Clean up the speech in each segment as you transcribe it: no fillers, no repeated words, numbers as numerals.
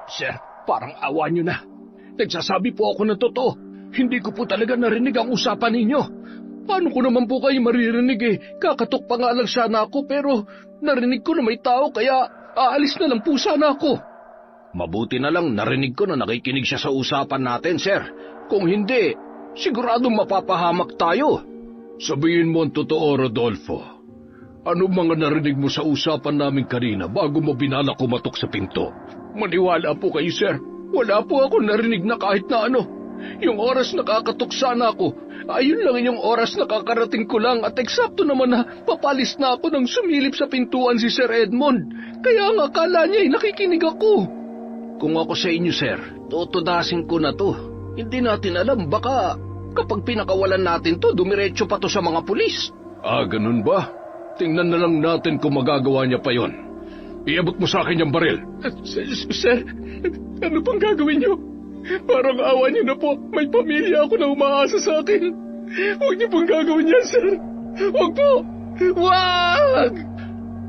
Sir, parang awa nyo na. Nagsasabi po ako ng totoo. Hindi ko po talaga narinig ang usapan ninyo. Paano ko naman po kayo maririnig eh? Kakatok pa nga lang sana ako pero narinig ko na may tao kaya aalis na lang po sana ako. Mabuti na lang narinig ko na nakikinig siya sa usapan natin, sir. Kung hindi, siguradong mapapahamak tayo. Sabihin mo ang totoo, Rodolfo. Ano mga narinig mo sa usapan namin kanina bago mo binala kumatok sa pinto? Maniwala po kayo, sir. Wala po ako narinig na kahit na ano. Yung oras nakakatok sana ako, ayun lang yung oras nakakarating ko lang at eksakto naman na papalis na ako nang sumilip sa pintuan si Sir Edmond. Kaya nga akala niya ay nakikinig ako. Kung ako sa inyo, sir, tutudasin ko na to. Hindi natin alam, baka kapag pinakawalan natin to, dumiretso pa to sa mga pulis. Ah, ganun ba? Tingnan na lang natin kung magagawa niya pa yon. Iabot mo sa akin yung baril. Sir, ano pang gagawin niyo? Parang awa niyo na po. May pamilya ako na umaasa sa akin. Huwag niyo pong gagawin yan, sir. Huwag po. Huwag!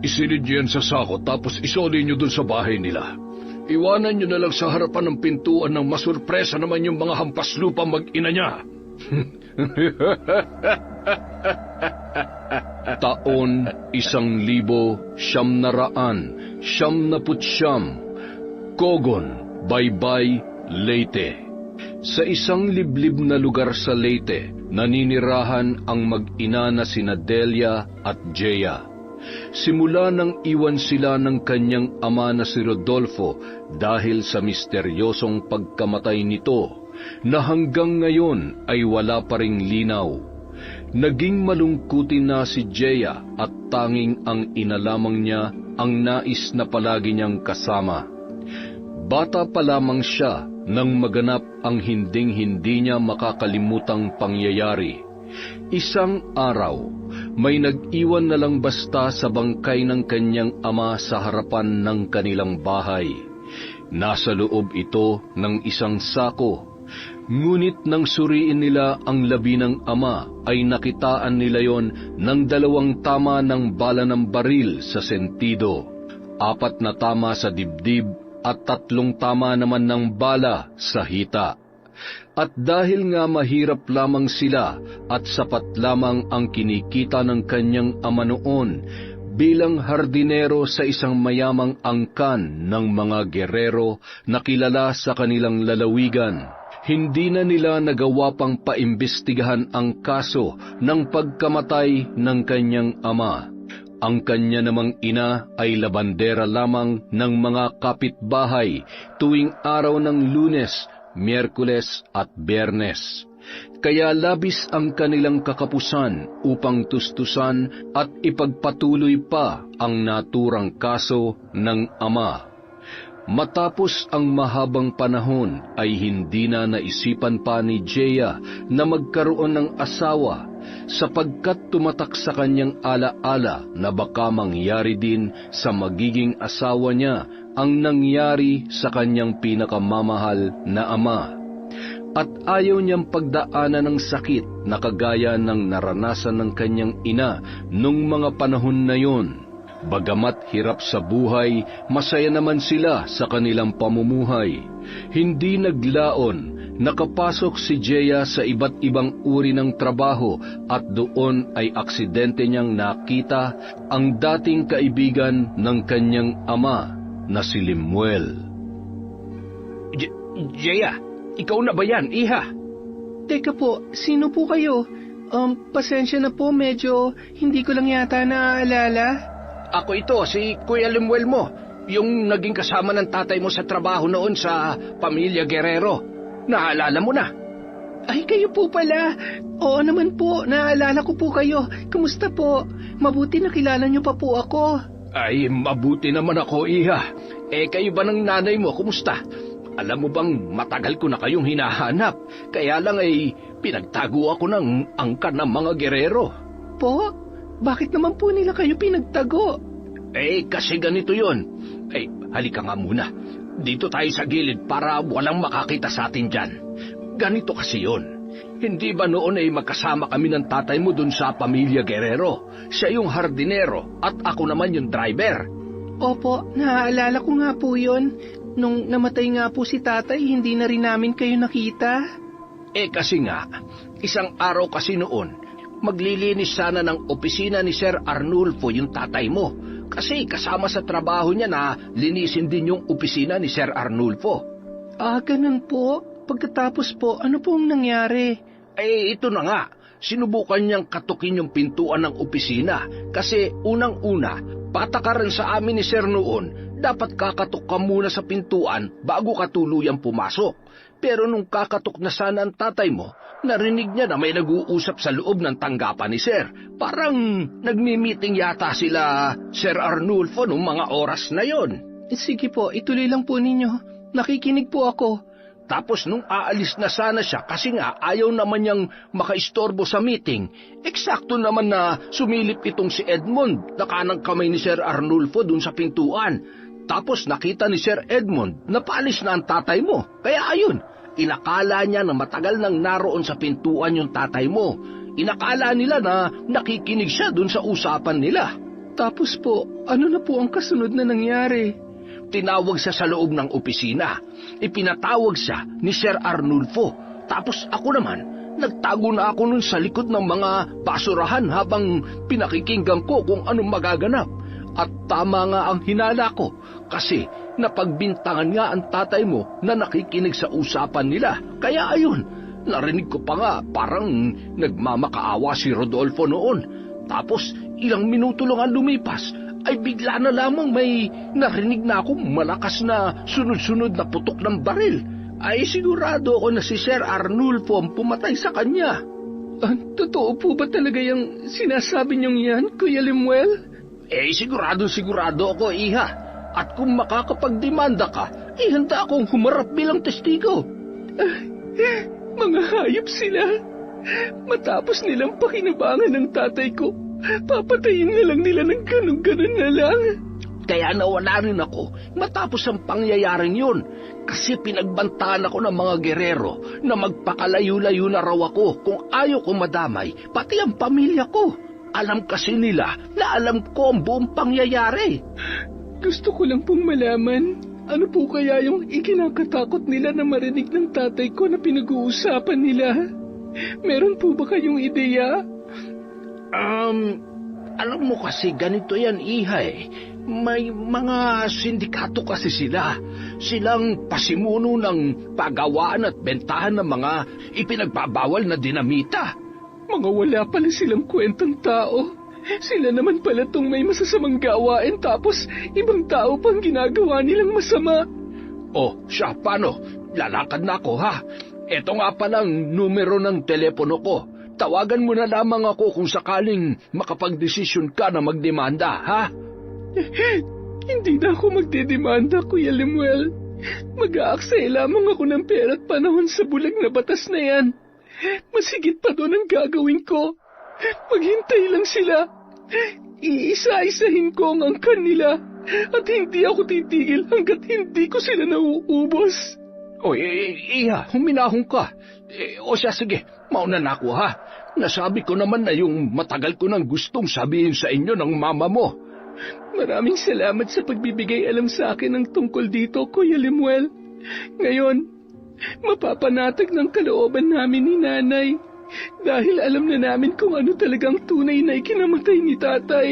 Isilid niyo yan sa sako tapos isoli niyo dun sa bahay nila. Iwanan niyo na lang sa harapan ng pintuan ng masurpresa naman yung mga hampas lupa mag-ina niya. Taon 1900, Kogon, Baybay, Leyte. Sa isang liblib na lugar sa Leyte, naninirahan ang mag-ina na sina Delia at Jea. Simula nang iwan sila ng kanyang ama na si Rodolfo dahil sa misteryosong pagkamatay nito, na hanggang ngayon ay wala pa ring linaw. Naging malungkutin na si Jea at tanging ang ina lamang niya ang nais na palagi niyang kasama. Bata pa lamang siya nang maganap ang hinding-hindi niya makakalimutang pangyayari. Isang araw, may nag-iwan na lang basta sa bangkay ng kanyang ama sa harapan ng kanilang bahay. Nasa loob ito ng isang sako. Ngunit nang suriin nila ang labi ng ama, ay nakitaan nila yon ng 2 tama ng bala ng baril sa sentido, 4 na tama sa dibdib at 3 tama naman ng bala sa hita. At dahil nga mahirap lamang sila at sapat lamang ang kinikita ng kanyang ama noon bilang hardinero sa isang mayamang angkan ng mga gerero na kilala sa kanilang lalawigan, hindi na nila nagawa pang paimbestigahan ang kaso ng pagkamatay ng kanyang ama. Ang kanya namang ina ay labandera lamang ng mga kapitbahay tuwing araw ng Lunes, Miyerkules at Biyernes. Kaya labis ang kanilang kakapusan upang tustusan at ipagpatuloy pa ang naturang kaso ng ama. Matapos ang mahabang panahon ay hindi na naisipan pa ni Jea na magkaroon ng asawa sapagkat tumatak sa kanyang alaala na baka mangyari din sa magiging asawa niya ang nangyari sa kanyang pinakamamahal na ama. At ayaw niyang pagdaanan ng sakit na kagaya ng naranasan ng kanyang ina nung mga panahon na yon. Bagamat hirap sa buhay, masaya naman sila sa kanilang pamumuhay. Hindi naglaon, nakapasok si Jea sa iba't ibang uri ng trabaho at doon ay aksidente niyang nakita ang dating kaibigan ng kanyang ama na si Limuel. Jea, ikaw na ba yan, iha? Teka po, sino po kayo? Pasensya na po, medyo hindi ko lang yata naaalala. Ako ito, si Kuya Limuel mo, yung naging kasama ng tatay mo sa trabaho noon sa Pamilya Guerrero. Naalala mo na? Ay, kayo po pala. Oo naman po, naalala ko po kayo. Kumusta po? Mabuti nakilala niyo pa po ako. Ay, mabuti naman ako, iha. Kayo ba ng nanay mo, kumusta? Alam mo bang matagal ko na kayong hinahanap, kaya lang ay pinagtago ako ng angkan ng mga Guerrero. Po? Bakit naman po nila kayo pinagtago? Kasi ganito yon. Halika nga muna. Dito tayo sa gilid para walang makakita sa atin dyan. Ganito kasi yon. Hindi ba noon ay magkasama kami ng tatay mo dun sa Pamilya Guerrero? Siya yung hardinero at ako naman yung driver. Opo, naaalala ko nga po yun. Nung namatay nga po si tatay, hindi na rin namin kayo nakita. Kasi nga, isang araw kasi noon, maglilinis sana ng opisina ni Sir Arnulfo yung tatay mo. Kasi kasama sa trabaho niya na linisin din yung opisina ni Sir Arnulfo. Ganun po. Pagkatapos po, ano pong nangyari? Ito na nga. Sinubukan niyang katukin yung pintuan ng opisina kasi unang-una, patakaran sa amin ni Sir noon, dapat kakatok ka muna sa pintuan bago ka tuluyang pumasok. Pero nung kakatok na sana ang tatay mo, narinig niya na may nag-uusap sa loob ng tanggapan ni Sir. Parang nagmi-meeting yata sila Sir Arnulfo nung mga oras na yon. Sige po, ituloy lang po ninyo. Nakikinig po ako. Tapos nung aalis na sana siya kasi nga ayaw naman niyang makaistorbo sa meeting, eksakto naman na sumilip itong si Edmond na kanang kamay ni Sir Arnulfo dun sa pintuan. Tapos nakita ni Sir Edmond na paalis na ang tatay mo. Kaya ayun, inakala niya na matagal nang naroon sa pintuan yung tatay mo. Inakala nila na nakikinig siya dun sa usapan nila. Tapos po, ano na po ang kasunod na nangyari? Tinawag siya sa loob ng opisina. Ipinatawag siya ni Sir Arnulfo. Tapos ako naman, nagtago na ako nun sa likod ng mga basurahan habang pinakikinggan ko kung anong magaganap. At tama nga ang hinala ko kasi napagbintangan nga ang tatay mo na nakikinig sa usapan nila. Kaya ayun, narinig ko pa nga parang nagmamakaawa si Rodolfo noon. Tapos ilang minuto lang ang lumipas, ay bigla na lamang may narinig na akong malakas na sunod-sunod na putok ng baril. Ay sigurado ako na si Sir Arnulfo ang pumatay sa kanya. Totoo po ba talaga yung sinasabi niyong yan, Kuya Lemuel? Sigurado ako, Iha. At kung makakapagdemanda ka, handa akong humarap bilang testigo. Mga hayop sila. Matapos nilang pakinabangan ng tatay ko, papatayin na lang nila ng ganun-ganun na lang. Kaya nawala rin ako matapos ang pangyayaring yun. Kasi pinagbantaan ako ng mga gerero na magpakalayo-layo na raw ako kung ayaw ko madamay, pati ang pamilya ko. Alam kasi nila na alam ko ang buong pangyayari. Gusto ko lang pong malaman, ano po kaya yung ikinakatakot nila na marinig ng tatay ko na pinag-uusapan nila? Meron po ba kayong ideya? Alam mo kasi ganito yan, Iha May mga sindikato kasi sila. Silang pasimuno ng pagawaan at bentahan ng mga ipinagbabawal na dinamita. Mga wala pala silang kwentang tao. Sila naman pala tong may masasamang gawain tapos ibang tao pang ginagawa nilang masama. Siya, paano? Lalakad na ako, ha? Ito nga palang numero ng telepono ko. Tawagan mo na lamang ako kung sakaling makapagdesisyon ka na magdemanda, ha? Hindi na ako magdedemanda, Kuya Lemuel. Mag-aaksaya lamang ako ng pera at panahon sa bulag na batas na yan. Masigit pa doon ang gagawin ko. Maghintay lang sila. Iisa-isahin ko ang angkan nila at hindi ako titigil hanggat hindi ko sila nauubos. Iha, huminahon ka. Siya, sige, mauna na ako, ha? Nasabi ko naman na yung matagal ko nang gustong sabihin sa inyo ng mama mo. Maraming salamat sa pagbibigay alam sa akin ng tungkol dito, Kuya Lemuel. Ngayon, mapapanatag ng kalooban namin ni Nanay dahil alam na namin kung ano talagang tunay na ikinamatay ni Tatay.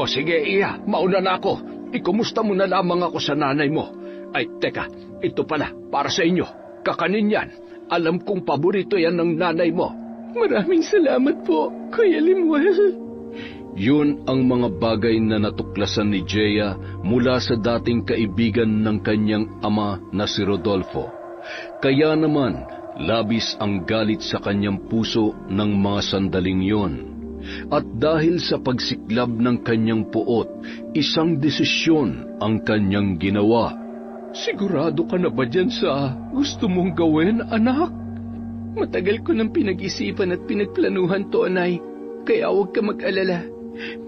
Sige, Iha, mauna na ako. Ikumusta mo na lamang ako sa nanay mo. Ay, teka, ito pala, para sa inyo. Kakanin yan. Alam kong paborito yan ng nanay mo. Maraming salamat po, Kuya Lemuel. Yun ang mga bagay na natuklasan ni Jeya mula sa dating kaibigan ng kanyang ama na si Rodolfo. Kaya naman, labis ang galit sa kanyang puso ng mga sandaling yon. At dahil sa pagsiklab ng kanyang puot, isang desisyon ang kanyang ginawa. Sigurado ka na ba dyan sa gusto mong gawin, anak? Matagal ko nang pinag-isipan at pinagplanuhan to, Nay. Kaya huwag ka mag-alala.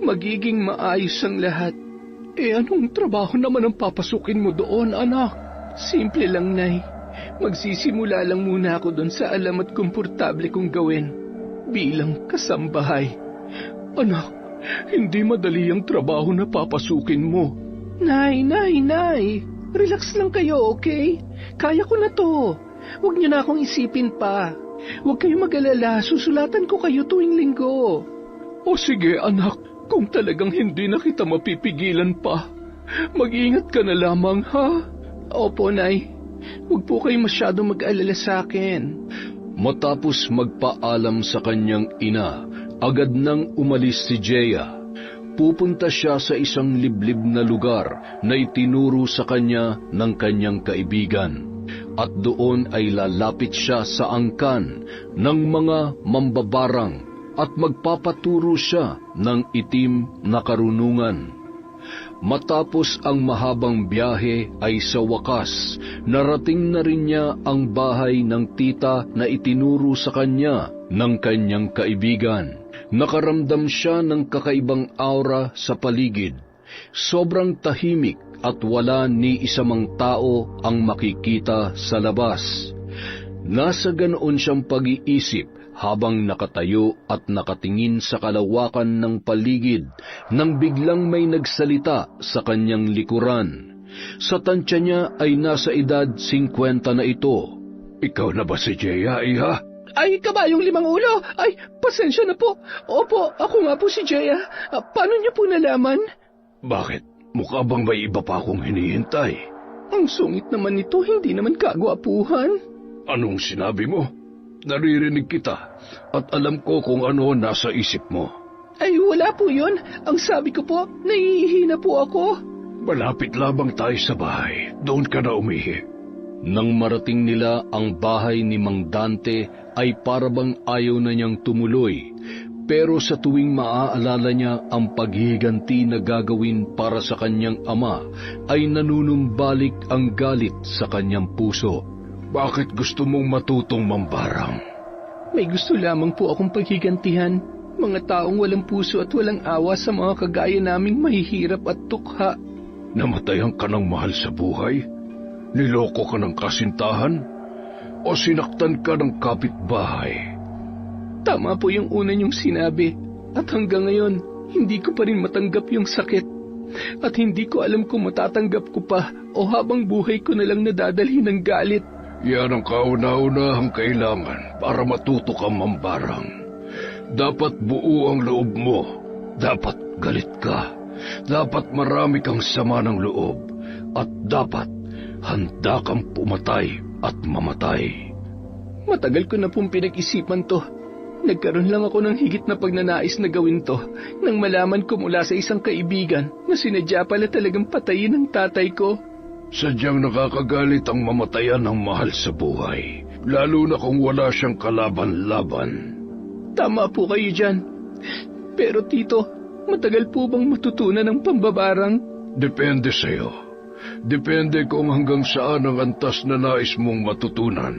Magiging maayos ang lahat. Anong trabaho naman ang papasukin mo doon, anak? Simple lang, Nay. Magsisimula lang muna ako doon sa alam at komportable kong gawin. Bilang kasambahay. Anak, hindi madali ang trabaho na papasukin mo. Nay. Relax lang kayo, okay? Kaya ko na to. Huwag niyo na akong isipin pa. Huwag kayong mag-alala, susulatan ko kayo tuwing linggo. O sige anak, kung talagang hindi na kita mapipigilan pa, mag-ingat ka na lamang ha? Opo, Nay. Huwag po kayo masyado mag-alala sa akin. Matapos magpaalam sa kanyang ina, agad nang umalis si Jeya. Pupunta siya sa isang liblib na lugar na itinuro sa kanya ng kanyang kaibigan. At doon ay lalapit siya sa angkan ng mga mambabarang at magpapaturo siya ng itim na karunungan. Matapos ang mahabang biyahe ay sa wakas, narating na rin niya ang bahay ng tita na itinuro sa kanya ng kanyang kaibigan. Nakaramdam siya ng kakaibang aura sa paligid. Sobrang tahimik at wala ni isa mang tao ang makikita sa labas. Nasa ganoon siyang pag-iisip habang nakatayo at nakatingin sa kalawakan ng paligid nang biglang may nagsalita sa kanyang likuran. Sa tansya niya ay nasa edad 50 na ito. Ikaw na ba si Jeya, iha? Ay, kabayong 5 ulo! Ay, pasensya na po. Opo, ako nga po si Jeya. Paano niyo po nalaman? Bakit? Mukha bang may iba pa akong hinihintay? Ang sungit naman nito, hindi naman kagwapuhan. Anong sinabi mo? Naririnig kita at alam ko kung ano nasa isip mo. Ay, wala po yun. Ang sabi ko po, nahihina po ako. Malapit lamang tayo sa bahay. Doon ka na umihi. Nang marating nila ang bahay ni Mang Dante ay parabang ayaw na niyang tumuloy. Pero sa tuwing maaalala niya ang paghihiganti na gagawin para sa kanyang ama, ay nanunumbalik ang galit sa kanyang puso. Bakit gusto mong matutong mambarang? May gusto lamang po akong paghigantihan. Mga taong walang puso at walang awa sa mga kagaya naming mahihirap at tukha. Namatayan ka ng mahal sa buhay? Niloko ka ng kasintahan? O sinaktan ka ng kapitbahay? Tama po yung una niyong sinabi. At hanggang ngayon, hindi ko pa rin matanggap yung sakit. At hindi ko alam kung matatanggap ko pa o habang buhay ko na lang nadadalhin ng galit. Yan ang kauna-unahang kailangan para matuto kang mambarang. Dapat buo ang loob mo. Dapat galit ka. Dapat marami kang sama ng loob. At dapat handa kang pumatay at mamatay. Matagal ko na pong pinag-isipan to. Nagkaroon lang ako ng higit na pagnanais na gawin to nang malaman ko mula sa isang kaibigan na sinadya pala talagang patayin ang tatay ko. Sadyang nakakagalit ang mamatayan ng mahal sa buhay, lalo na kung wala siyang kalaban-laban. Tama po kayo dyan. Pero tito, matagal po bang matutunan ng pambabarang? Depende sa'yo. Depende kung hanggang saan ang antas na nais mong matutunan.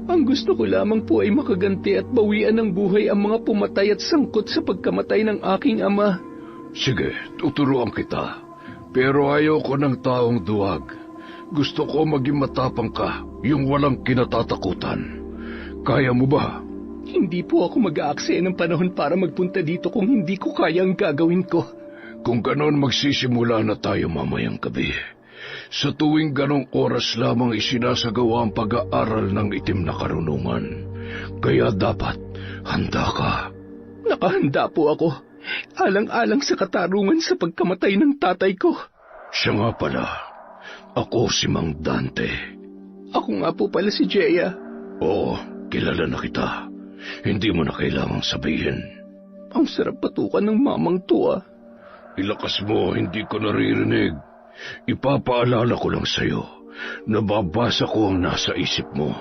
Ang gusto ko lamang po ay makaganti at bawian ng buhay ang mga pumatay at sangkot sa pagkamatay ng aking ama. Sige, tuturuan kita. Pero ayaw ko ng taong duwag. Gusto ko maging matapang ka, yung walang kinatatakutan. Kaya mo ba? Hindi po ako mag-aaksaya ng panahon para magpunta dito kung hindi ko kaya ang gagawin ko. Kung ganon, magsisimula na tayo mamayang gabi. Sa tuwing ganong oras lamang isinasagawa ang pag-aaral ng itim na karunungan. Kaya dapat handa ka. Nakahanda po ako. Alang-alang sa katarungan sa pagkamatay ng tatay ko. Siya nga pala. Ako si Mang Dante. Ako nga po pala si Jeya. Oo, kilala na kita. Hindi mo na kailangang sabihin. Ang sarap patukan ng mamang to ah. Ilakas mo, hindi ko naririnig. Ipapaalala ko lang sa'yo. Nababasa ko ang nasa isip mo.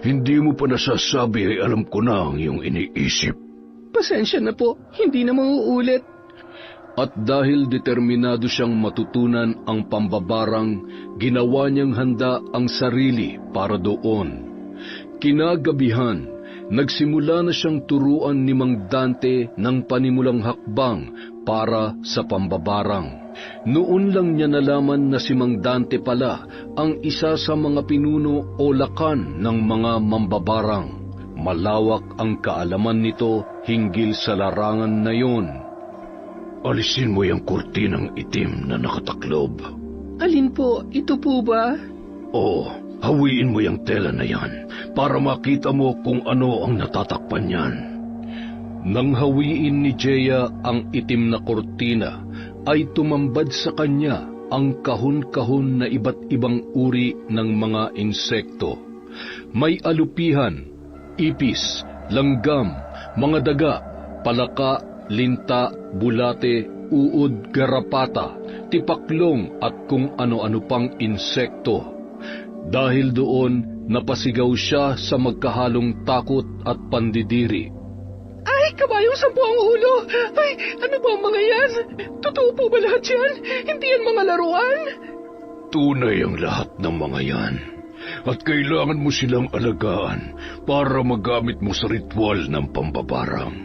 Hindi mo pa nasasabi ay alam ko na ang iyong iniisip. Pasensya na po, hindi na mauulit. At dahil determinado siyang matutunan ang pambabarang, ginawa niyang handa ang sarili para doon. Kinagabihan, nagsimula na siyang turuan ni Mang Dante ng panimulang hakbang para sa pambabarang. Noon lang niya nalaman na si Mang Dante pala ang isa sa mga pinuno o lakan ng mga mambabarang. Malawak ang kaalaman nito hinggil sa larangan na yon. Alisin mo yung kurtinang itim na nakataklob. Alin po? Ito po ba? Oo, hawiin mo yung tela na yan para makita mo kung ano ang natatakpan yan. Nang hawiin ni Jeya ang itim na kortina, ay tumambad sa kanya ang kahon-kahon na iba't ibang uri ng mga insekto. May alupihan, ipis, langgam, mga daga, palaka, linta, bulate, uod, garapata, tipaklong at kung ano-ano pang insekto. Dahil doon, napasigaw siya sa magkahalong takot at pandidiri. Ay, kabayong 10 ang ulo! Ay, ano ba ang mga yan? Totoo po ba lahat yan? Hindi yan mga laruan? Tunay ang lahat ng mga yan. At kailangan mo silang alagaan para magamit mo sa ritual ng pambabarang.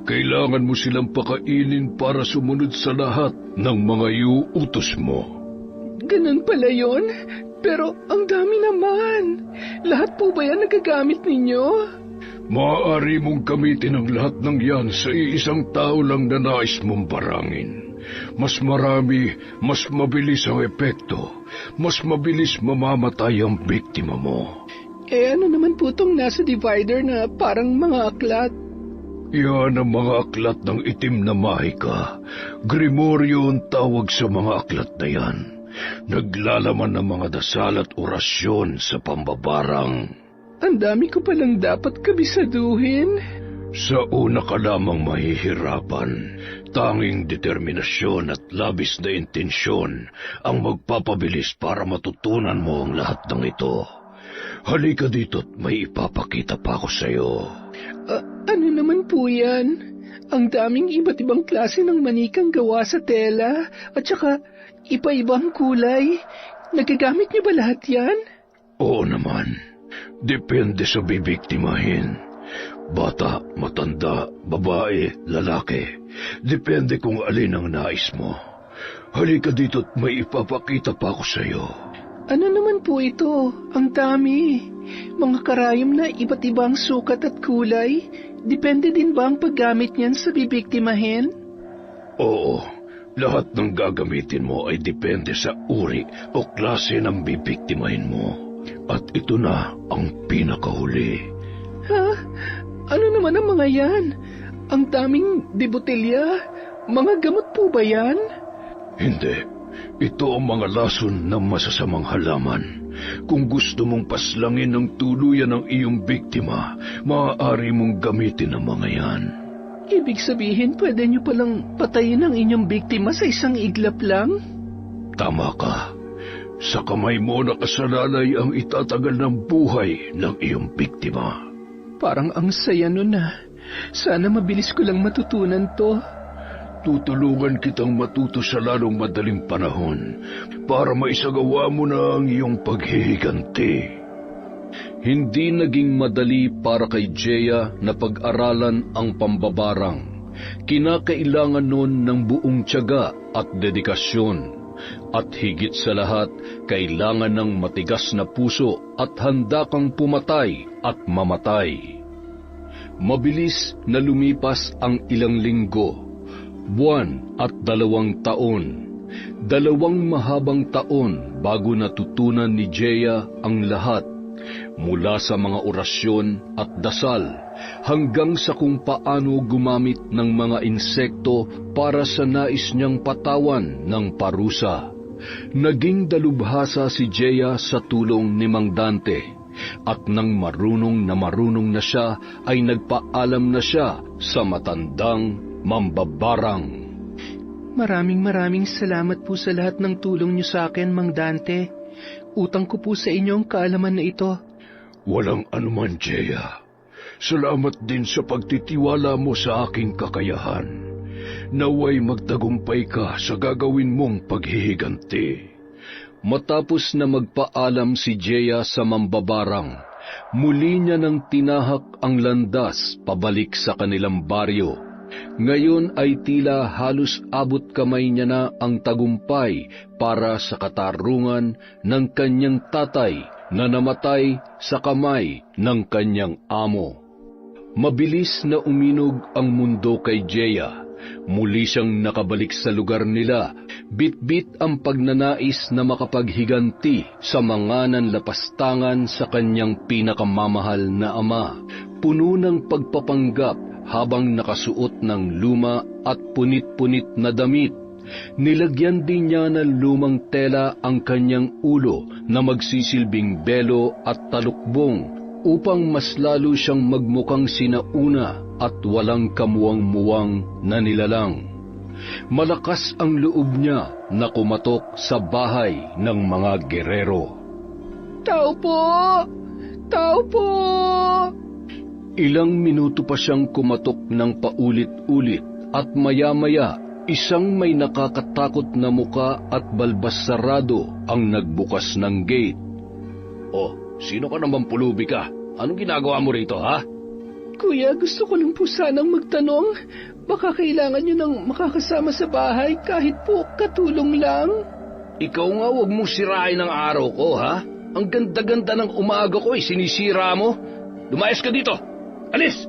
Kailangan mo silang pakainin para sumunod sa lahat ng mga iuutos mo. Ganun pala yun? Pero ang dami naman. Lahat po ba yan nagagamit ninyo? Maaari mong gamitin ang lahat ng yan sa iisang tao lang na nais mong barangin. Mas marami, mas mabilis ang epekto. Mas mabilis mamamatay ang biktima mo. Ano naman po itong nasa divider na parang mga aklat? Yan ang mga aklat ng itim na mahika. Grimoryo ang tawag sa mga aklat na yan. Naglalaman ng mga dasal at orasyon sa pambabarang. Ang dami ko palang dapat kabisaduhin. Sa una ka lamang mahihirapan. Tanging determinasyon at labis na intensyon ang magpapabilis para matutunan mo ang lahat ng ito. Halika dito't may ipapakita pa ako sa iyo. Ano naman po yan? Ang daming iba't ibang klase ng manikang gawa sa tela at saka iba-ibang kulay. Nagagamit niyo ba lahat yan? Oo naman. Depende sa bibiktimahin. Bata, matanda, babae, lalaki. Depende kung alin ang nais mo. Halika dito't may ipapakita pa ako sa iyo. Ano naman po ito? Ang dami. Mga karayom na iba't ibang sukat at kulay. Depende din ba ang paggamit niyan sa bibiktimahin? Oo. Lahat ng gagamitin mo ay depende sa uri o klase ng bibiktimahin mo. At ito na ang pinakahuli. Ha? Ano naman ang mga yan? Ang daming dibotelya. Mga gamot po ba yan? Hindi. Ito ang mga lason ng masasamang halaman. Kung gusto mong paslangin ng tuluyan ng iyong biktima, maaari mong gamitin ang mga yan. Ibig sabihin, pwede niyo palang patayin ang inyong biktima sa isang iglap lang? Tama ka. Sa kamay mo nakasalalay ang itatagal ng buhay ng iyong biktima. Parang ang saya nun na. Sana mabilis ko lang matutunan to. Tutulungan kitang matuto sa lalong madaling panahon para maisagawa mo na ang iyong paghihiganti. Hindi naging madali para kay Jeya na pag-aralan ang pambabarang. Kinakailangan nun ng buong tiyaga at dedikasyon. At higit sa lahat, kailangan ng matigas na puso at handa kang pumatay at mamatay. Mabilis na lumipas ang ilang linggo, buwan at 2 taon. 2 mahabang taon bago natutunan ni Jeya ang lahat, mula sa mga orasyon at dasal hanggang sa kung paano gumamit ng mga insekto para sa nais niyang patawan ng parusa. Naging dalubhasa si Jeya sa tulong ni Mang Dante, at nang marunong na siya ay nagpaalam na siya sa matandang mambabarang. Maraming salamat po sa lahat ng tulong niyo sa akin, Mang Dante. Utang ko po sa inyo ang kaalaman na ito. Walang anuman, Jeya. Salamat din sa pagtitiwala mo sa aking kakayahan. Naway magtagumpay ka sa gagawin mong paghihiganti. Matapos na magpaalam si Jeya sa mambabarang, muli niya nang tinahak ang landas pabalik sa kanilang baryo. Ngayon ay tila halos abot kamay niya na ang tagumpay para sa katarungan ng kanyang tatay na namatay sa kamay ng kanyang amo. Mabilis na uminog ang mundo kay Jeya Muli siyang nakabalik sa lugar nila, bitbit ang pagnanais na makapaghiganti sa mga nanlapastangan sa kanyang pinakamamahal na ama, puno ng pagpapanggap habang nakasuot ng luma at punit-punit na damit. Nilagyan din niya ng lumang tela ang kanyang ulo na magsisilbing belo at talukbong upang mas lalo siyang magmukhang sinauna at walang kamuwang-muwang na nilalang. Malakas ang loob niya na kumatok sa bahay ng mga gerero. Tao po! Tao po! Ilang minuto pa siyang kumatok ng paulit-ulit at maya-maya isang may nakakatakot na muka at balbas sarado ang nagbukas ng gate. Oh, sino ka naman pulubi ka? Anong ginagawa mo rito, ha? Kuya, gusto ko lang po sanang magtanong. Baka kailangan niyo ng makakasama sa bahay kahit po katulong lang. Ikaw nga, huwag mong sirain ang araw ko, ha? Ang ganda-ganda ng umaga ko, sinisira mo. Lumayas ka dito! Alis!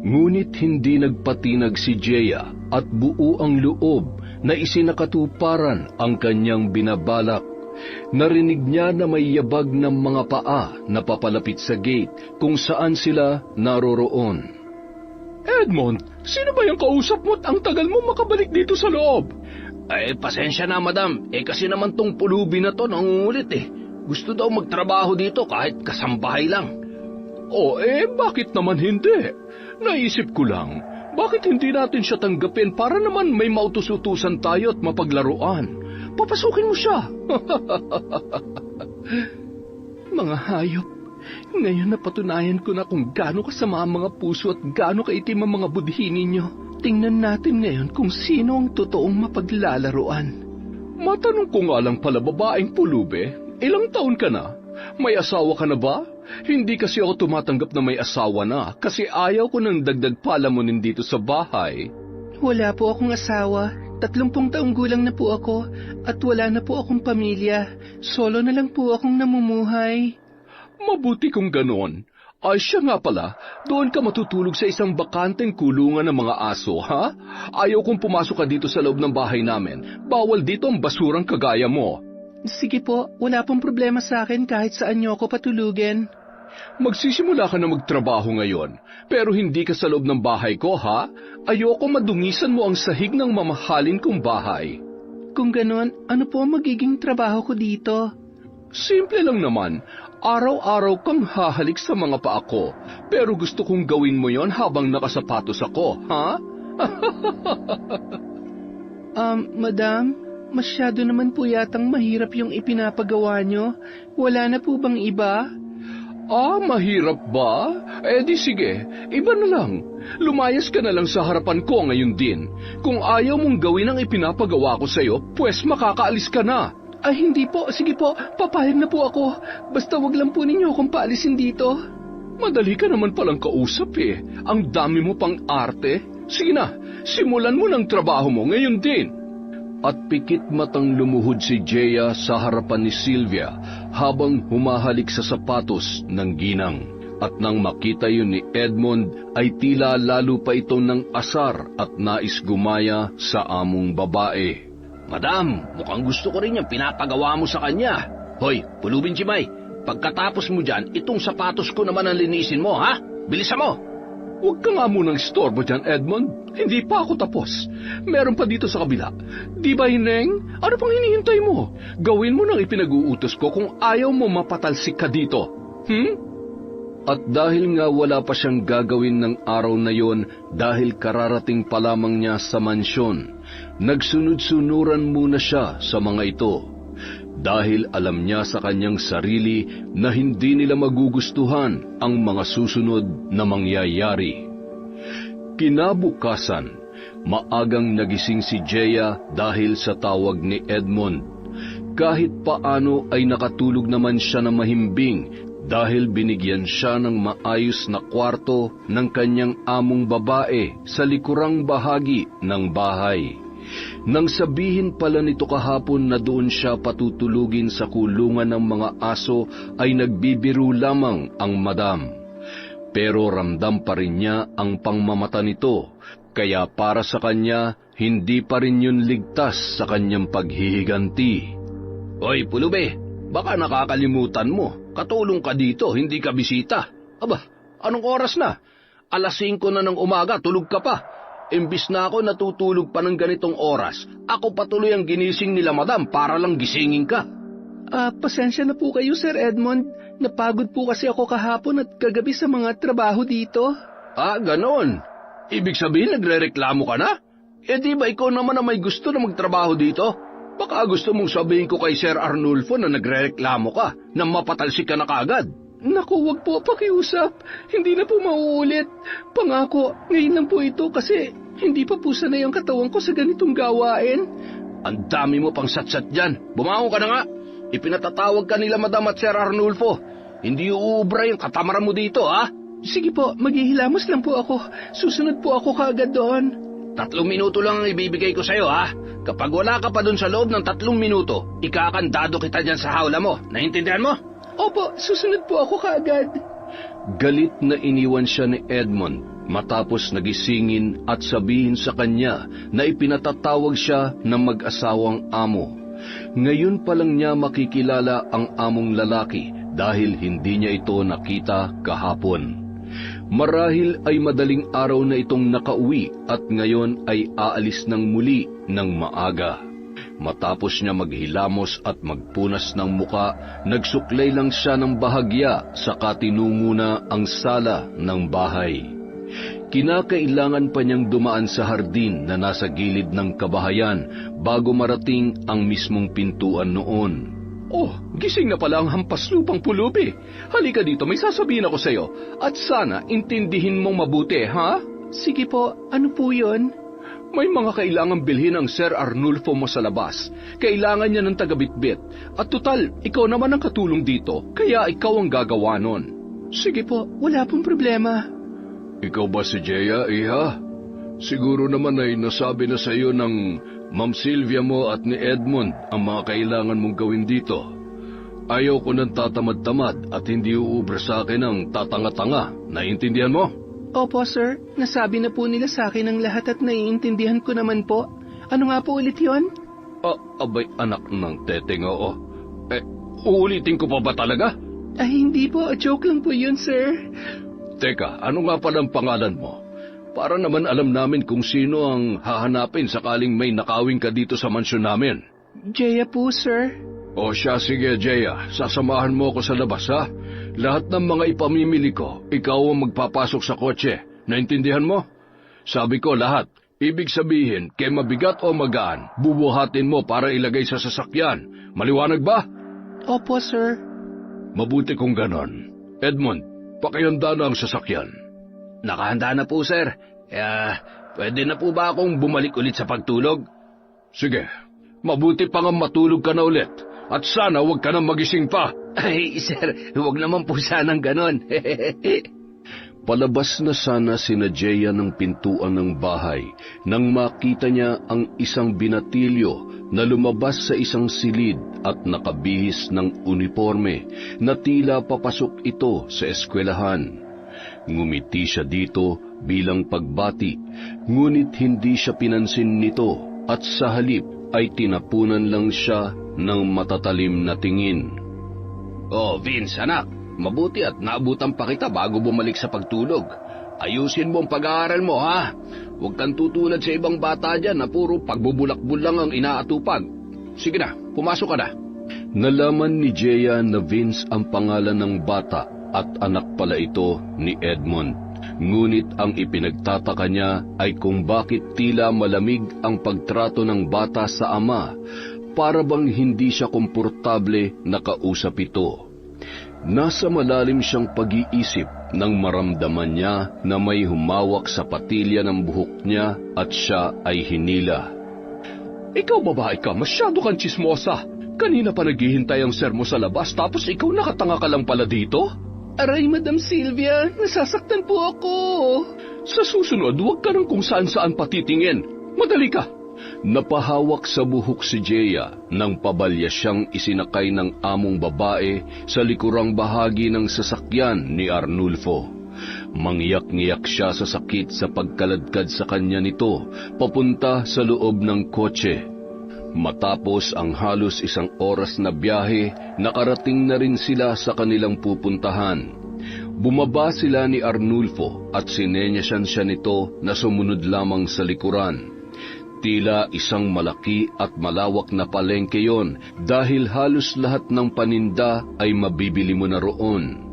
Ngunit hindi nagpatinag si Jeya at buo ang loob na isinakatuparan ang kanyang binabalak. Narinig niya na may yabag ng mga paa na papalapit sa gate kung saan sila naroroon. Edmond, sino ba yung kausap mo at ang tagal mo makabalik dito sa loob? Pasensya na, madam. Kasi naman tong pulubi na to nangungulit Gusto daw magtrabaho dito kahit kasambahay lang. Bakit naman hindi? Naisip ko lang, bakit hindi natin siya tanggapin para naman may mautus-utusan tayo at mapaglaruan? Papasukin mo siya. Mga hayop, ngayon napatunayan ko na kung gaano kasama ang mga puso at gaano kaitim ang mga budhi ninyo. Tingnan natin ngayon kung sino ang totoong mapaglalaruan. Matanong ko nga lang pala, babaeng pulube, ilang taon ka na? May asawa ka na ba? Hindi kasi ako tumatanggap na may asawa na kasi ayaw ko ng dagdag palamunin dito sa bahay. Wala po akong asawa. 30 taong gulang na po ako at wala na po akong pamilya. Solo na lang po akong namumuhay. Mabuti kung ganon. Ay siya nga pala, doon ka matutulog sa isang bakanteng kulungan ng mga aso, ha? Ayaw kong pumasok ka dito sa loob ng bahay namin. Bawal dito ang basurang kagaya mo. Sige po, wala pong problema sa akin kahit saan niyo ako patulugin. Magsisimula ka na magtrabaho ngayon, pero hindi ka sa loob ng bahay ko, ha? Ayoko madungisan mo ang sahig ng mamahalin kong bahay. Kung ganon, ano po magiging trabaho ko dito? Simple lang naman. Araw-araw kang hahalik sa mga paa ko, pero gusto kong gawin mo yon habang nakasapatos ako, ha? Madam, masyado naman po yatang mahirap yung ipinapagawa nyo. Wala na po bang iba? Mahirap ba? Di sige, iba na lang. Lumayas ka na lang sa harapan ko ngayon din. Kung ayaw mong gawin ang ipinapagawa ko sa'yo, pues makakaalis ka na. Ay hindi po, sige po, papayag na po ako. Basta wag lang po ninyo akong paalisin dito. Madali ka naman palang kausap Ang dami mo pang arte. Sige na, simulan mo ng trabaho mo ngayon din. At pikit matang lumuhod si Jeya sa harapan ni Sylvia habang humahalik sa sapatos ng ginang. At nang makita yun ni Edmond ay tila lalo pa ito ng asar at nais gumaya sa among babae. Madam, mukhang gusto ko rin yung pinapagawa mo sa kanya. Hoy, pulubin Chimay, pagkatapos mo dyan, itong sapatos ko naman ang linisin mo, ha? Bilisan mo! Huwag ka nga munang istorbo dyan, Edmond. Hindi pa ako tapos. Meron pa dito sa kabila. Di ba, Hineng? Ano pang hinihintay mo? Gawin mo nang ipinag-uutos ko kung ayaw mo mapatalsik ka dito. At dahil nga wala pa siyang gagawin ng araw na yon dahil kararating pa lamang niya sa mansyon, nagsunod-sunuran muna siya sa mga ito. Dahil alam niya sa kanyang sarili na hindi nila magugustuhan ang mga susunod na mangyayari. Kinabukasan, maagang nagising si Jeya dahil sa tawag ni Edmond. Kahit paano ay nakatulog naman siya na mahimbing dahil binigyan siya ng maayos na kwarto ng kanyang among babae sa likurang bahagi ng bahay. Nang sabihin pala nito kahapon na doon siya patutulugin sa kulungan ng mga aso ay nagbibiro lamang ang madam. Pero ramdam pa rin niya ang pangmamata nito Kaya para sa kanya, hindi pa rin yun ligtas sa kanyang paghihiganti. Hoy, Pulube, baka nakakalimutan mo. Katulong ka dito, hindi ka bisita. Aba, anong oras na? 5:00 na ng umaga, tulog ka pa. Imbis na ako natutulog pa ng ganitong oras, ako patuloy ang ginising nila madam para lang gisingin ka. Pasensya na po kayo, Sir Edmond. Napagod po kasi ako kahapon at kagabi sa mga trabaho dito. Ganon. Ibig sabihin nagrereklamo ka na? Di ba ikaw naman na may gusto na magtrabaho dito? Baka gusto mong sabihin ko kay Sir Arnulfo na nagrereklamo ka, na mapatalsik ka na kaagad. Naku, wag po pakiusap. Hindi na po mauulit. Pangako, ngayon lang po ito kasi hindi pa po sanay ang katawan ko sa ganitong gawain. Ang dami mo pang satsat dyan. Bumangon ka na nga. Ipinatatawag ka nila Madam at Sir Arnulfo. Hindi uubra yung katamaran mo dito, ha? Sige po, maghihilamos lang po ako. Susunod po ako kaagad doon. 3 minuto lang ang ibibigay ko sa'yo, ha? Kapag wala ka pa dun sa loob ng 3 minuto, ikakandado kita dyan sa hawla mo. Naintindihan mo? Opo, susunod po ako kaagad. Galit na iniwan siya ni Edmond matapos nagisingin at sabihin sa kanya na ipinatatawag siya ng mag-asawang amo. Ngayon pa lang niya makikilala ang among lalaki dahil hindi niya ito nakita kahapon. Marahil ay madaling araw na itong nakauwi at ngayon ay aalis ng muli ng maaga. Matapos niya maghilamos at magpunas ng muka, nagsuklay lang siya ng bahagya saka tinungo na ang sala ng bahay. Kinakailangan pa niyang dumaan sa hardin na nasa gilid ng kabahayan bago marating ang mismong pintuan noon. Oh, gising na pala ang hampas lupang Pulubi. Halika dito, may sasabihin ako sa'yo. At sana intindihin mong mabuti, ha? Sige po, ano po yun? May mga kailangang bilhin ang Sir Arnulfo mo sa labas. Kailangan niya ng tagabitbit. At total, ikaw naman ang katulong dito, kaya ikaw ang gagawa nun. Sige po, wala pong problema. Ikaw ba si Jeya, iha? Siguro naman ay nasabi na sa iyo ng Ma'am Sylvia mo at ni Edmond ang mga kailangan mong gawin dito. Ayaw ko nang tatamad-tamad at hindi uubra sa akin ang tatanga-tanga. Naiintindihan mo? Opo, sir. Nasabi na po nila sa akin ang lahat at naiintindihan ko naman po. Ano nga po ulit yun? Abay, anak ng teteng, oo. Uulitin ko pa ba talaga? Ay, hindi po. Joke lang po yun, sir. Teka, ano nga palang pangalan mo? Para naman alam namin kung sino ang hahanapin sakaling may nakawing ka dito sa mansyon namin. Jeya po, sir. O siya, sige, Jeya. Sasamahan mo ako sa labas, ha? Lahat ng mga ipamimili ko, ikaw ang magpapasok sa kotse. Naintindihan mo? Sabi ko lahat. Ibig sabihin, kay mabigat o magaan, bubuhatin mo para ilagay sa sasakyan. Maliwanag ba? Opo, sir. Mabuti kung ganon. Edmond, pakihanda na ang sasakyan. Nakahanda na po, sir. Pwede na po ba akong bumalik ulit sa pagtulog? Sige, mabuti pa nga matulog ka na ulit. At sana huwag ka na magising pa. Ay, sir, huwag naman po sanang ganon. Palabas na sana sina Jeya ng pintuan ng bahay nang makita niya ang isang binatilyo na lumabas sa isang silid at nakabihis ng uniforme na tila papasok ito sa eskwelahan. Ngumiti siya dito bilang pagbati, ngunit hindi siya pinansin nito at sa halip ay tinapunan lang siya ng matatalim na tingin. Oh, Vince, anak, mabuti at naabutan pa kita bago bumalik sa pagtulog. Ayusin mo ang pag-aaral mo, ha? Huwag kang tutulad sa ibang bata dyan na puro pagbubulakbul lang ang inaatupag. Sige na, pumasok ka na. Nalaman ni Jeya na Vince ang pangalan ng bata at anak pala ito ni Edmond. Ngunit ang ipinagtataka niya ay kung bakit tila malamig ang pagtrato ng bata sa ama, para bang hindi siya komportable na kausap ito. Nasa malalim siyang pag-iisip nang maramdaman niya na may humawak sa patilya ng buhok niya at siya ay hinila. Ikaw babae ka, masyado kang tsismosa. Kanina pa naghihintay ang sir mo sa labas tapos ikaw nakatanga ka lang pala dito? Aray, Madam Sylvia, nasasaktan po ako. Sa susunod, huwag ka nang kung saan-saan patitingin. Madali ka. Napahawak sa buhok si Jeya nang pabalya siyang isinakay ng among babae sa likurang bahagi ng sasakyan ni Arnulfo. Mangyak-ngiyak siya sa sakit sa pagkaladkad sa kanya nito papunta sa loob ng kotse. Matapos ang halos 1 oras na biyahe, nakarating na rin sila sa kanilang pupuntahan. Bumaba sila ni Arnulfo at sinenyasan siya nito na sumunod lamang sa likuran. Tila isang malaki at malawak na palengke yon dahil halos lahat ng paninda ay mabibili mo na roon.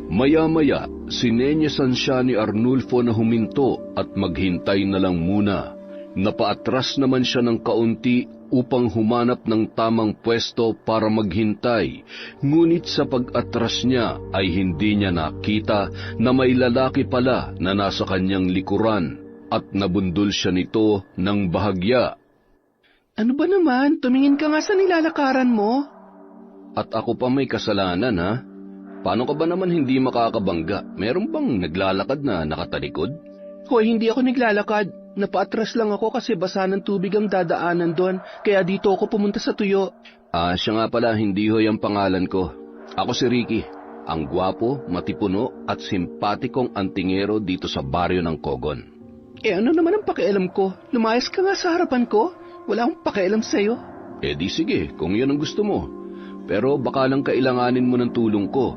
Maya-maya, sinenyasan siya ni Arnulfo na huminto at maghintay na lang muna. Napaatras naman siya ng kaunti upang humanap ng tamang pwesto para maghintay. Ngunit sa pag-atras niya ay hindi niya nakita na may lalaki pala na nasa kanyang likuran at nabundol siya nito ng bahagya. Ano ba naman? Tumingin ka nga sa nilalakaran mo. At ako pa may kasalanan, ha? Paano ka ba naman hindi makakabangga? Meron bang naglalakad na nakatalikod? Hoy, hindi ako naglalakad. Napaatras lang ako kasi basa ng tubig ang dadaanan doon. Kaya dito ako pumunta sa tuyo. Siya nga pala, hindi ho yung pangalan ko. Ako si Ricky, ang gwapo, matipuno at simpatikong antingero dito sa baryo ng Kogon. Ano naman ang pakialam ko? Lumayas ka nga sa harapan ko. Wala akong pakialam sa'yo. Di sige, kung yun ang gusto mo. Pero baka lang kailanganin mo ng tulong ko.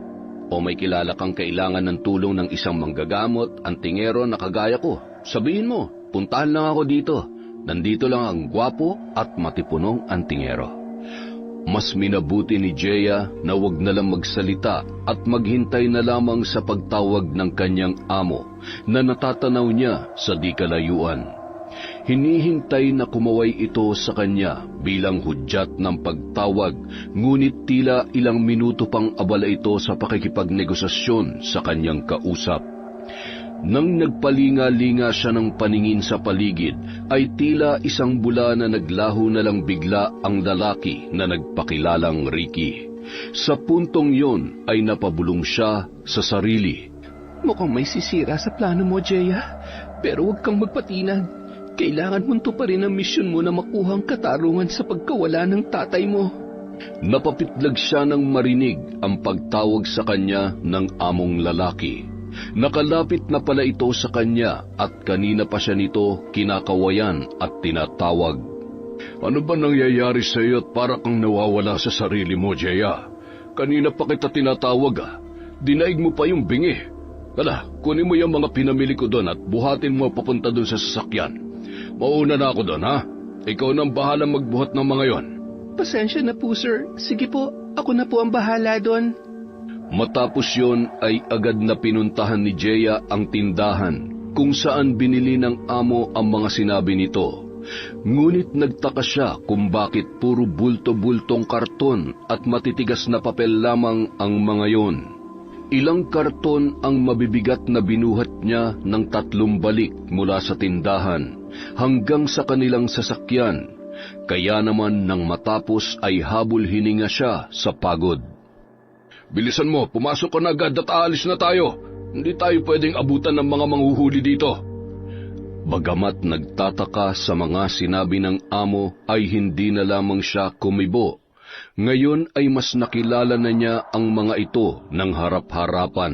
O may kilala kang kailangan ng tulong ng isang manggagamot, antingero na kagaya ko. Sabihin mo, puntahan lang ako dito. Nandito lang ang gwapo at matipunong antingero. Mas minabuti ni Jeya na wag na lang magsalita at maghintay na lamang sa pagtawag ng kanyang amo na natatanaw niya sa di kalayuan. Hinihintay na kumaway ito sa kanya bilang hudyat ng pagtawag, ngunit tila ilang minuto pang abala ito sa pakikipagnegosasyon sa kanyang kausap. Nang nagpalinga-linga siya ng paningin sa paligid, ay tila isang bula na naglaho na lang bigla ang lalaki na nagpakilalang Ricky. Sa puntong yon ay napabulong siya sa sarili. Mukhang may sisira sa plano mo, Jeya. Pero huwag kang magpatinag. Kailangan mong tuparin ang misyon mo na makuha ang katarungan sa pagkawala ng tatay mo. Napapitlag siya nang marinig ang pagtawag sa kanya ng among lalaki. Nakalapit na pala ito sa kanya at kanina pa siya nito kinakawayan at tinatawag. Ano ba nangyayari sa iyo at para kang nawawala sa sarili mo, Jeya? Kanina pa kita tinatawag. Dinaig mo pa yung bingi. Hala, kunin mo yung mga pinamili ko doon at buhatin mo papunta doon sa sasakyan. Mauna na ako doon, ha? Ikaw nang bahala magbuhat ng mga yon. Pasensya na po, sir. Sige po, ako na po ang bahala doon. Matapos yon ay agad na pinuntahan ni Jeya ang tindahan kung saan binili ng amo ang mga sinabi nito. Ngunit nagtaka siya kung bakit puro bulto-bultong karton at matitigas na papel lamang ang mga yon. Ilang karton ang mabibigat na binuhat niya ng 3 balik mula sa tindahan hanggang sa kanilang sasakyan. Kaya naman nang matapos ay habol hininga siya sa pagod. Bilisan mo, pumasok ka na agad at aalis na tayo. Hindi tayo pwedeng abutan ng mga manghuhuli dito. Bagamat nagtataka sa mga sinabi ng amo ay hindi na lamang siya kumibo. Ngayon ay mas nakilala na niya ang mga ito ng harap-harapan.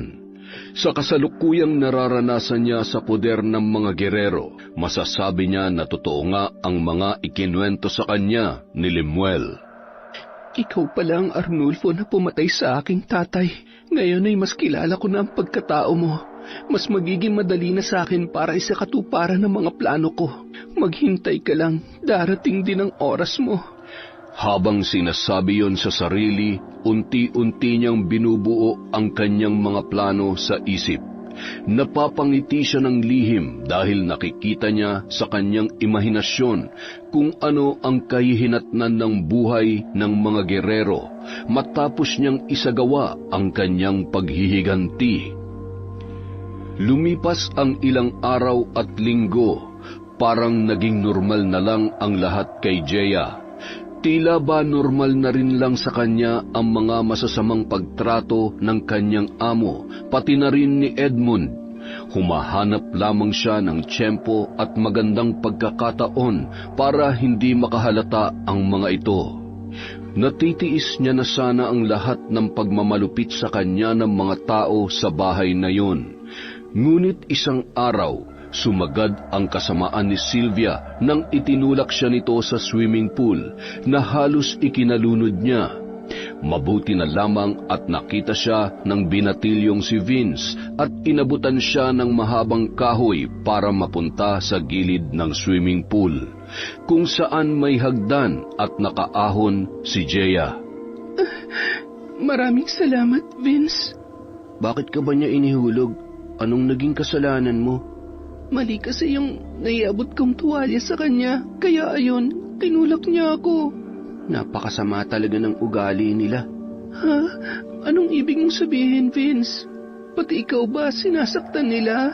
Sa kasalukuyang nararanasan niya sa poder ng mga gerero, masasabi niya na totoo nga ang mga ikinuwento sa kanya ni Lemuel. Ikaw pala ang Arnulfo na pumatay sa aking tatay. Ngayon ay mas kilala ko na ang pagkatao mo. Mas magiging madali na sa akin para isakatuparan ng mga plano ko. Maghintay ka lang, darating din ang oras mo. Habang sinasabi yon sa sarili, unti-unti niyang binubuo ang kanyang mga plano sa isip. Napapangiti siya ng lihim dahil nakikita niya sa kanyang imahinasyon kung ano ang kahihinatnan ng buhay ng mga gerero matapos niyang isagawa ang kanyang paghihiganti. Lumipas ang ilang araw at linggo, parang naging normal na lang ang lahat kay Jeya. Tila ba normal na rin lang sa kanya ang mga masasamang pagtrato ng kanyang amo, pati na rin ni Edmund. Humahanap lamang siya ng tiyempo at magandang pagkakataon para hindi makahalata ang mga ito. Natitiis niya na sana ang lahat ng pagmamalupit sa kanya ng mga tao sa bahay na yun. Ngunit isang araw, sumagad ang kasamaan ni Sylvia nang itinulak siya nito sa swimming pool na halos ikinalunod niya. Mabuti na lamang at nakita siya ng binatilyong si Vince at inabutan siya ng mahabang kahoy para mapunta sa gilid ng swimming pool, kung saan may hagdan at nakaahon si Jeya. Maraming salamat, Vince. Bakit ka ba niya inihulog? Anong naging kasalanan mo? Mali kasi yung naiabot kong tuwalya sa kanya, kaya ayun, tinulak niya ako. Napakasama talaga ng ugali nila. Ha? Anong ibig mong sabihin, Vince? Pati ikaw ba sinasaktan nila?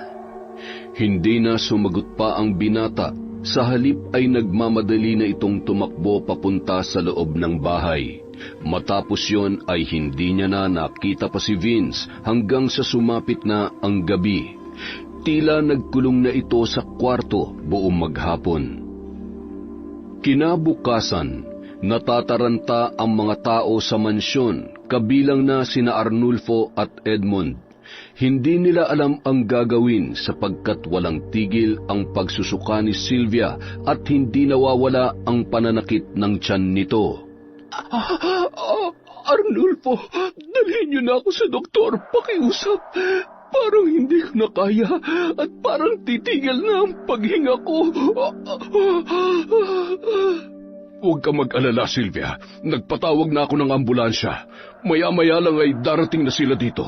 Hindi na sumagot pa ang binata. Sa halip ay nagmamadali na itong tumakbo papunta sa loob ng bahay. Matapos yon ay hindi niya na nakita pa si Vince hanggang sa sumapit na ang gabi. Tila nagkulong na ito sa kwarto buong maghapon. Kinabukasan, natataranta ang mga tao sa mansyon, kabilang na sina Arnulfo at Edmund. Hindi nila alam ang gagawin sapagkat walang tigil ang pagsusuka ni Sylvia at hindi nawawala ang pananakit ng tiyan nito. Arnulfo, dalhin niyo na ako sa doktor, pakiusap. Parang hindi ko na kaya at parang titigil na ang paghinga ko. Huwag ka mag-alala, Sylvia. Nagpatawag na ako ng ambulansya. Maya-maya lang ay darating na sila dito.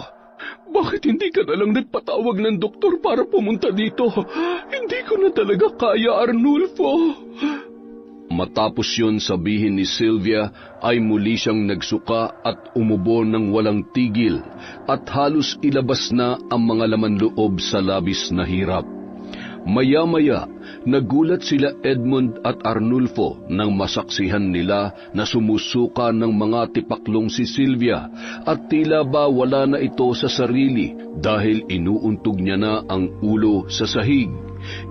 Bakit hindi ka na lang nagpatawag ng doktor para pumunta dito? Hindi ko na talaga kaya, Arnulfo. Matapos yon sabihin ni Sylvia ay muli siyang nagsuka at umubo ng walang tigil at halos ilabas na ang mga laman loob sa labis na hirap. Maya-maya, nagulat sila Edmund at Arnulfo nang masaksihan nila na sumusuka ng mga tipaklong si Sylvia at tila ba wala na ito sa sarili dahil inuuntog niya na ang ulo sa sahig.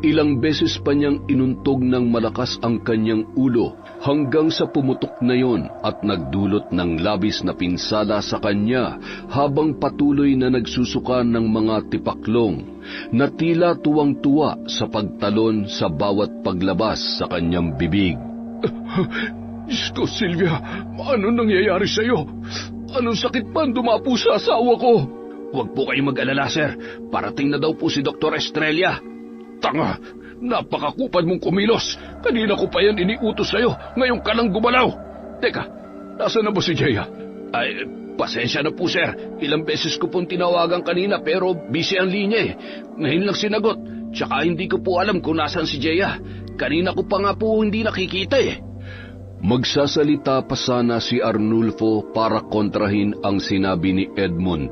Ilang beses pa niyang inuntog ng malakas ang kanyang ulo hanggang sa pumutok na yon at nagdulot ng labis na pinsala sa kanya habang patuloy na nagsusuka ng mga tipaklong na tila tuwang-tuwa sa pagtalon sa bawat paglabas sa kanyang bibig. Diyos ko, Sylvia, ano nangyayari sa iyo? Anong sakit pa ang dumapo sa asawa ko? Huwag po kayong mag-alala, sir. Parating na daw po si Dr. Estrella. Tanga! Napakakupad mong kumilos! Kanina ko pa yan iniutos sa'yo, ngayon ka lang gumalaw! Teka, nasa na ba si Jeya? Ay, pasensya na po, sir. Ilang beses ko pong tinawagan kanina pero busy ang linya eh. Ngayon lang sinagot. Tsaka hindi ko po alam kung nasan si Jeya. Kanina ko pa nga po hindi nakikita eh. Magsasalita pa sana si Arnulfo para kontrahin ang sinabi ni Edmund.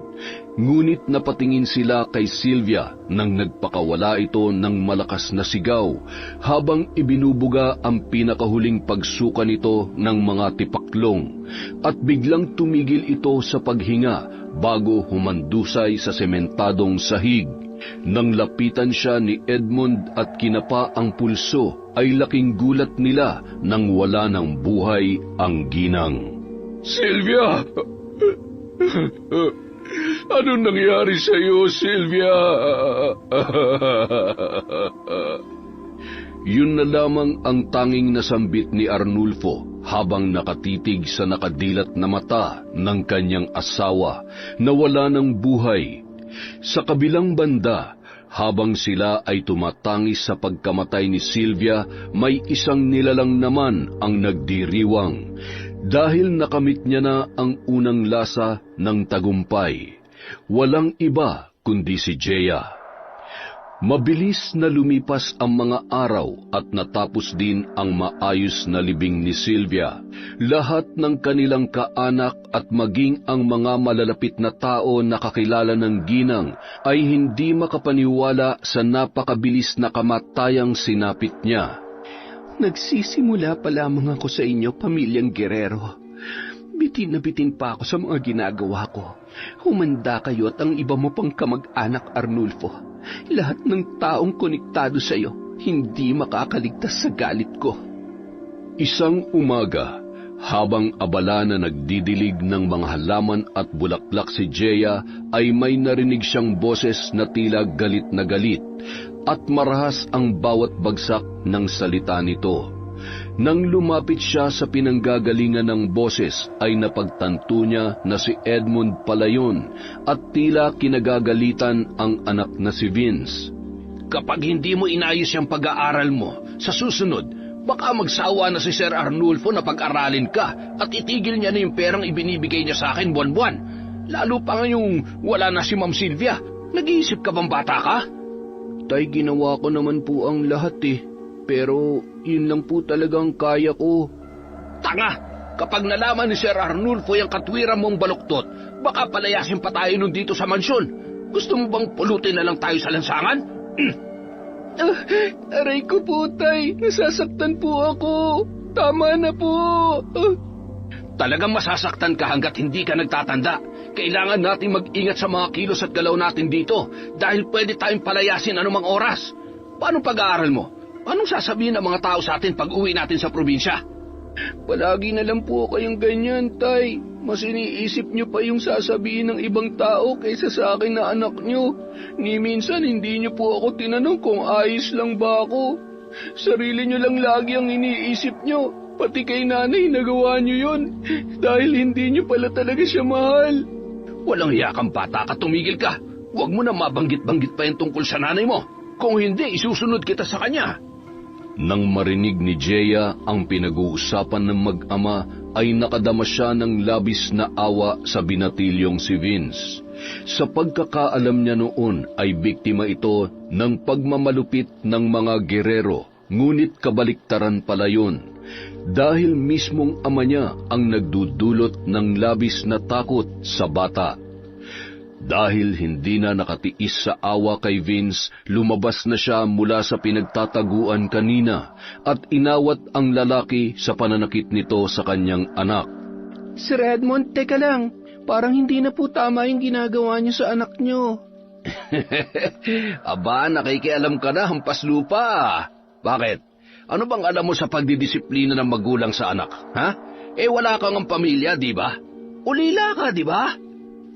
Ngunit napatingin sila kay Sylvia nang nagpakawala ito ng malakas na sigaw habang ibinubuga ang pinakahuling pagsuka nito ng mga tipaklong at biglang tumigil ito sa paghinga bago humandusay sa sementadong sahig. Nang lapitan siya ni Edmund at kinapa ang pulso ay laking gulat nila nang wala ng buhay ang ginang. Sylvia! Anong nangyari sa iyo, Sylvia? Yun na lamang ang tanging nasambit ni Arnulfo habang nakatitig sa nakadilat na mata ng kanyang asawa na wala ng buhay. Sa kabilang banda, habang sila ay tumatangis sa pagkamatay ni Sylvia, may isang nilalang naman ang nagdiriwang dahil nakamit niya na ang unang lasa ng tagumpay. Walang iba kundi si Jeya. Mabilis na lumipas ang mga araw at natapos din ang maayos na libing ni Sylvia. Lahat ng kanilang kaanak at maging ang mga malalapit na tao na kakilala ng ginang ay hindi makapaniwala sa napakabilis na kamatayang sinapit niya. Nagsisimula pa lamang ako sa inyo, pamilyang Guerrero. Bitin na bitin pa ako sa mga ginagawa ko. Humanda kayo at ang iba mo pang kamag-anak, Arnulfo. Lahat ng taong konektado sa iyo, hindi makakaligtas sa galit ko. Isang umaga, Habang abala na nagdidilig ng mga halaman at bulaklak si Jeya, ay may narinig siyang boses na tila galit na galit, at marahas ang bawat bagsak ng salita nito. Nang lumapit siya sa pinanggagalingan ng boses, ay napagtanto niya na si Edmund pala yun, at tila kinagagalitan ang anak na si Vince. Kapag hindi mo inayos yung pag-aaral mo, sa susunod, baka magsawa na si Sir Arnulfo na pag-aralin ka at itigil niya na yung perang ibinibigay niya sa akin buwan-buwan. Lalo pa ngayong wala na si Ma'am Sylvia. Nag-iisip ka bang bata ka? Tay, ginawa ko naman po ang lahat Pero yun lang po talagang kaya ko. Tanga! Kapag nalaman ni Sir Arnulfo yung katwiran mong baluktot, baka palayasin pa tayo nun dito sa mansyon. Gusto mo bang pulutin na lang tayo sa lansangan? Aray ko po, Tay. Nasasaktan po ako. Tama na po. Talagang masasaktan ka hanggat hindi ka nagtatanda. Kailangan nating mag-ingat sa mga kilos at galaw natin dito dahil pwede tayong palayasin anumang oras. Paano pag-aaral mo? Anong sasabihin ng mga tao sa atin pag uwi natin sa probinsya? Palagi na lang po kayong ganyan, Tay. Mas iniisip niyo pa yung sasabihin ng ibang tao kaysa sa akin na anak niyo. Ni minsan hindi niyo po ako tinanong kung ayos lang ba ako. Sarili niyo lang lagi ang iniisip niyo. Pati kay nanay nagawa niyo yun. Dahil hindi niyo pala talaga siya mahal. Walang yakang bata ka, tumigil ka. Huwag mo na mabanggit-banggit pa yung tungkol sa nanay mo. Kung hindi, isusunod kita sa kanya. Nang marinig ni Jeya ang pinag-uusapan ng mag-ama, ay nakadama siya ng labis na awa sa binatilyong si Vince. Sa pagkakaalam niya noon ay biktima ito ng pagmamalupit ng mga gerero, ngunit kabaliktaran pala yun. Dahil mismong ama niya ang nagdudulot ng labis na takot sa bata. Dahil hindi na nakatiis sa awa kay Vince, lumabas na siya mula sa pinagtataguan kanina at inawat ang lalaki sa pananakit nito sa kanyang anak. Sir Edmund, teka lang. Parang hindi na po tama yung ginagawa niyo sa anak niyo. Aba, nakikialam ka na, hampas lupa. Bakit? Ano bang alam mo sa pagdidisiplina ng magulang sa anak, ha? Wala kang ang pamilya, di ba? Ulila ka, di ba?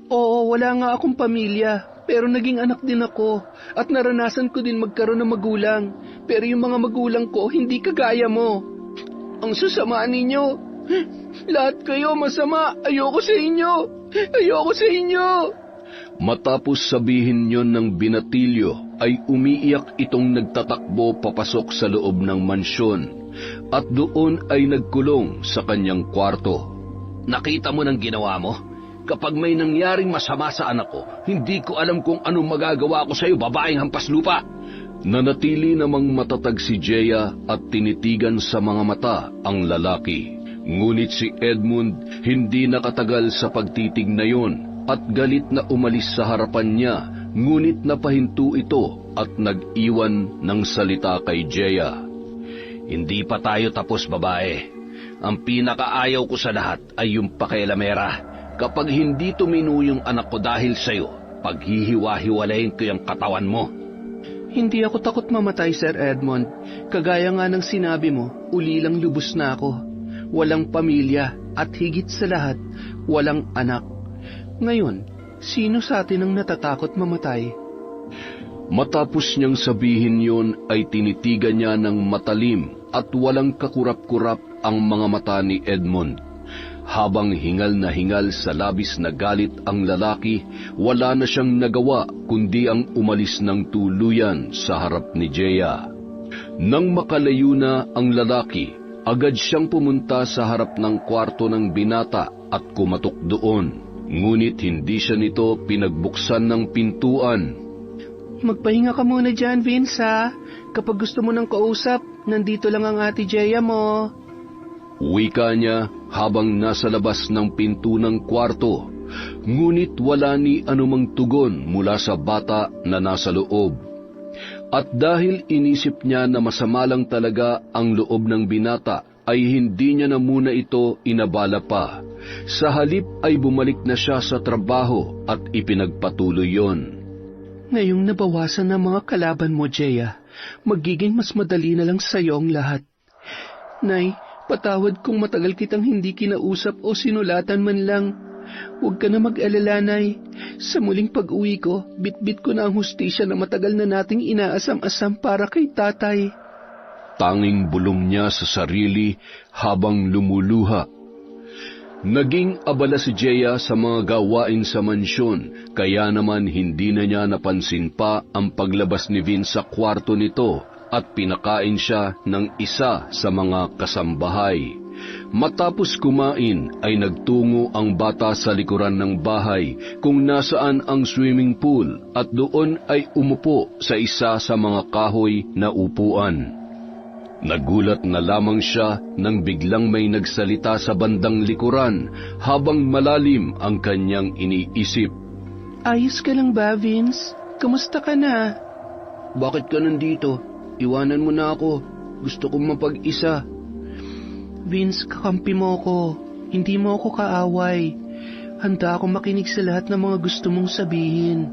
Oo, wala nga akong pamilya, pero naging anak din ako at naranasan ko din magkaroon ng magulang. Pero yung mga magulang ko, hindi kagaya mo. Ang sasama ninyo. Lahat kayo masama. Ayoko sa inyo. Ayoko sa inyo. Matapos sabihin yon ng binatilyo, ay umiiyak itong nagtatakbo papasok sa loob ng mansyon at doon ay nagkulong sa kanyang kwarto. Nakita mo ng ginawa mo? Kapag may nangyaring masama sa anak ko, hindi ko alam kung anong magagawa ko sa iyo, babaeng hampas lupa. Nanatili namang matatag si Jeya at tinitigan sa mga mata ang lalaki. Ngunit si Edmund hindi nakatagal sa pagtitig na yon at galit na umalis sa harapan niya, ngunit napahinto ito at nag-iwan ng salita kay Jeya. Hindi pa tayo tapos, babae. Ang pinakaayaw ko sa lahat ay yung pakialamera. Kapag hindi tumino yung anak ko dahil sa'yo, paghihiwa-hiwalayin ko yung katawan mo. Hindi ako takot mamatay, Sir Edmund. Kagaya nga ng sinabi mo, ulilang lubos na ako. Walang pamilya at higit sa lahat, walang anak. Ngayon, sino sa atin ang natatakot mamatay? Matapos niyang sabihin yon ay tinitigan niya ng matalim at walang kakurap-kurap ang mga mata ni Edmund. Habang hingal na hingal sa labis na galit ang lalaki, wala na siyang nagawa kundi ang umalis ng tuluyan sa harap ni Jeya. Nang makalayo na ang lalaki, agad siyang pumunta sa harap ng kwarto ng binata at kumatok doon. Ngunit hindi siya nito pinagbuksan ng pintuan. Magpahinga ka muna dyan, Vince, ha? Kapag gusto mo ng kausap, nandito lang ang ate Jeya mo. Wika niya habang nasa labas ng pinto ng kwarto, ngunit wala ni anumang tugon mula sa bata na nasa loob. At dahil inisip niya na masama lang talaga ang loob ng binata, ay hindi niya na muna ito inabala pa. Sa halip ay bumalik na siya sa trabaho at ipinagpatuloy yon. Ngayong nabawasan ng mga kalaban mo, Jeya, magiging mas madali na lang sa'yo ang lahat. Nay, Patawad kung matagal kitang hindi kinausap o sinulatan man lang. Huwag ka na mag-alala, Nay. Sa muling pag-uwi ko, bitbit ko na ang hustisya na matagal na nating inaasam-asam para kay tatay. Tanging bulong niya sa sarili habang lumuluha. Naging abala si Jeya sa mga gawain sa mansyon, kaya naman hindi na niya napansin pa ang paglabas ni Vince sa kwarto nito at pinakain siya ng isa sa mga kasambahay. Matapos kumain ay nagtungo ang bata sa likuran ng bahay kung nasaan ang swimming pool at doon ay umupo sa isa sa mga kahoy na upuan. Nagulat na lamang siya nang biglang may nagsalita sa bandang likuran habang malalim ang kanyang iniisip. Ayos ka lang ba, Vince? Kamusta ka na? Bakit ka nandito? Iwanan mo na ako. Gusto kong mapag-isa. Vince, kakampi mo ko. Hindi mo ako kaaway. Handa akong makinig sa lahat ng mga gusto mong sabihin.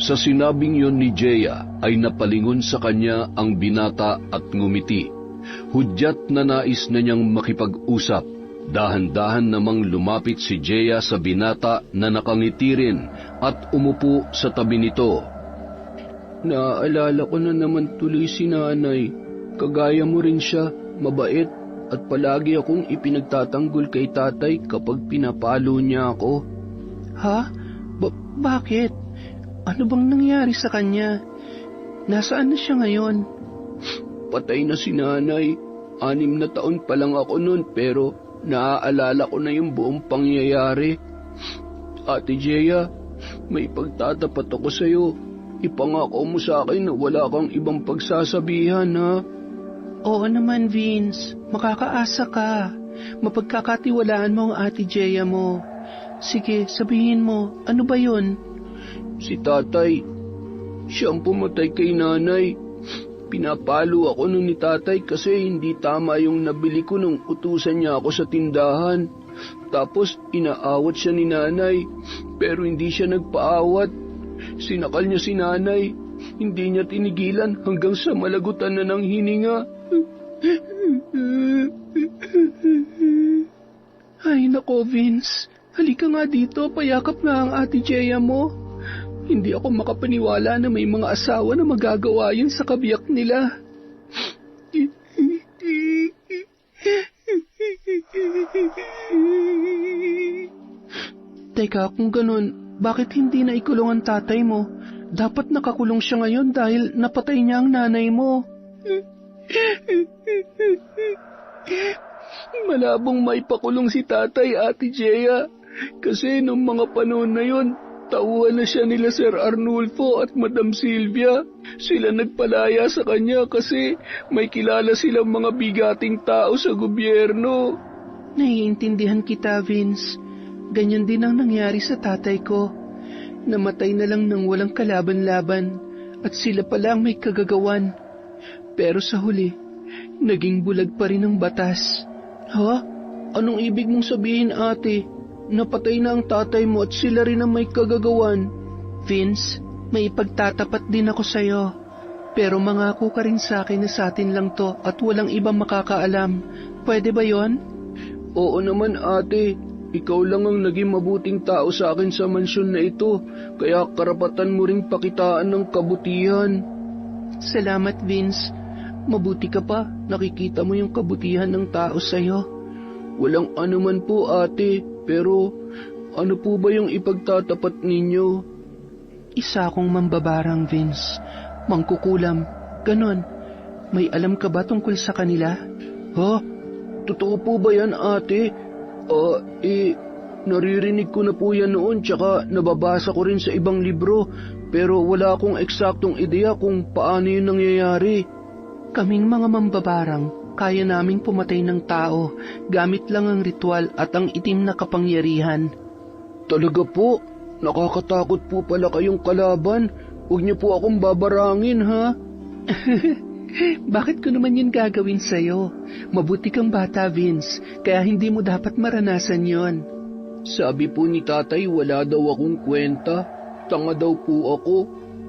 Sa sinabing yon ni Jeya ay napalingon sa kanya ang binata at ngumiti. Hudyat na nais na niyang makipag-usap. Dahan-dahan namang lumapit si Jeya sa binata na nakangiti rin at umupo sa tabi nito. Naaalala ko na naman tuloy si nanay. Kagaya mo rin siya, mabait, at palagi akong ipinagtatanggol kay tatay kapag pinapalo niya ako. Ha? Bakit? Ano bang nangyari sa kanya? Nasaan na siya ngayon? Patay na si nanay. 6 na taon pa lang ako noon pero naaalala ko na yung buong pangyayari. Ate Jeya, may pagtatapat ako sa'yo. Ipangako mo sa akin na wala kang ibang pagsasabihan, ha? Oo naman, Vince. Makakaasa ka. Mapagkakatiwalaan mo ang Ate Jeya mo. Sige, sabihin mo, ano ba yun? Si tatay, siyang pumatay kay nanay. Pinapalo ako nun ni tatay kasi hindi tama yung nabili ko nung utusan niya ako sa tindahan. Tapos inaawat siya ni nanay, pero hindi siya nagpaawat. Sinakal niya si nanay, hindi niya tinigilan hanggang sa malagutan na ng hininga. Ay nako, Vince. Halika nga dito, payakap nga ang Ate Jeya mo. Hindi ako makapaniwala na may mga asawa na magagawa yun sa kabiyak nila. Teka, kung ganun, bakit hindi na ikulong ang tatay mo? Dapat nakakulong siya ngayon dahil napatay niya ang nanay mo. Malabong may pakulong si tatay, Ate Jeya. Kasi nung mga panahon na yun, tauhan na siya nila Sir Arnulfo at Madam Silvia. Sila nagpalaya sa kanya kasi may kilala silang mga bigating tao sa gobyerno. Naiintindihan kita, Vince. Ganyan din ang nangyari sa tatay ko. Namatay na lang nang walang kalaban-laban at sila pala ang may kagagawan. Pero sa huli, naging bulag pa rin ang batas. Ha? Anong ibig mong sabihin, ate? Napatay na ang tatay mo at sila rin ang may kagagawan. Vince, may ipagtatapat din ako sa'yo. Pero mangako ka rin sa akin na sa atin lang to at walang ibang makakaalam. Pwede ba yon? Oo naman, ate. Ikaw lang ang naging mabuting tao sa akin sa mansyon na ito, kaya karapatan mo ring pakitaan ng kabutihan. Salamat, Vince. Mabuti ka pa, nakikita mo yung kabutihan ng tao sa'yo. Walang anuman po, ate, pero ano po ba yung ipagtatapat ninyo? Isa akong mambabarang, Vince. Mangkukulam. Ganon. May alam ka ba tungkol sa kanila? Ha? Totoo po ba yan, ate? Naririnig ko na po yan noon tsaka nababasa ko rin sa ibang libro pero wala akong eksaktong ideya kung paano yun nangyayari. Kaming mga mambabarang, kaya naming pumatay ng tao gamit lang ang ritual at ang itim na kapangyarihan. Talaga po? Nakakatakot po pala kayong kalaban. Huwag niyo po akong babarangin, ha? Bakit ko naman yun gagawin sa'yo? Mabuti kang bata, Vince, kaya hindi mo dapat maranasan yon. Sabi po ni tatay wala daw akong kwenta. Tanga daw po ako.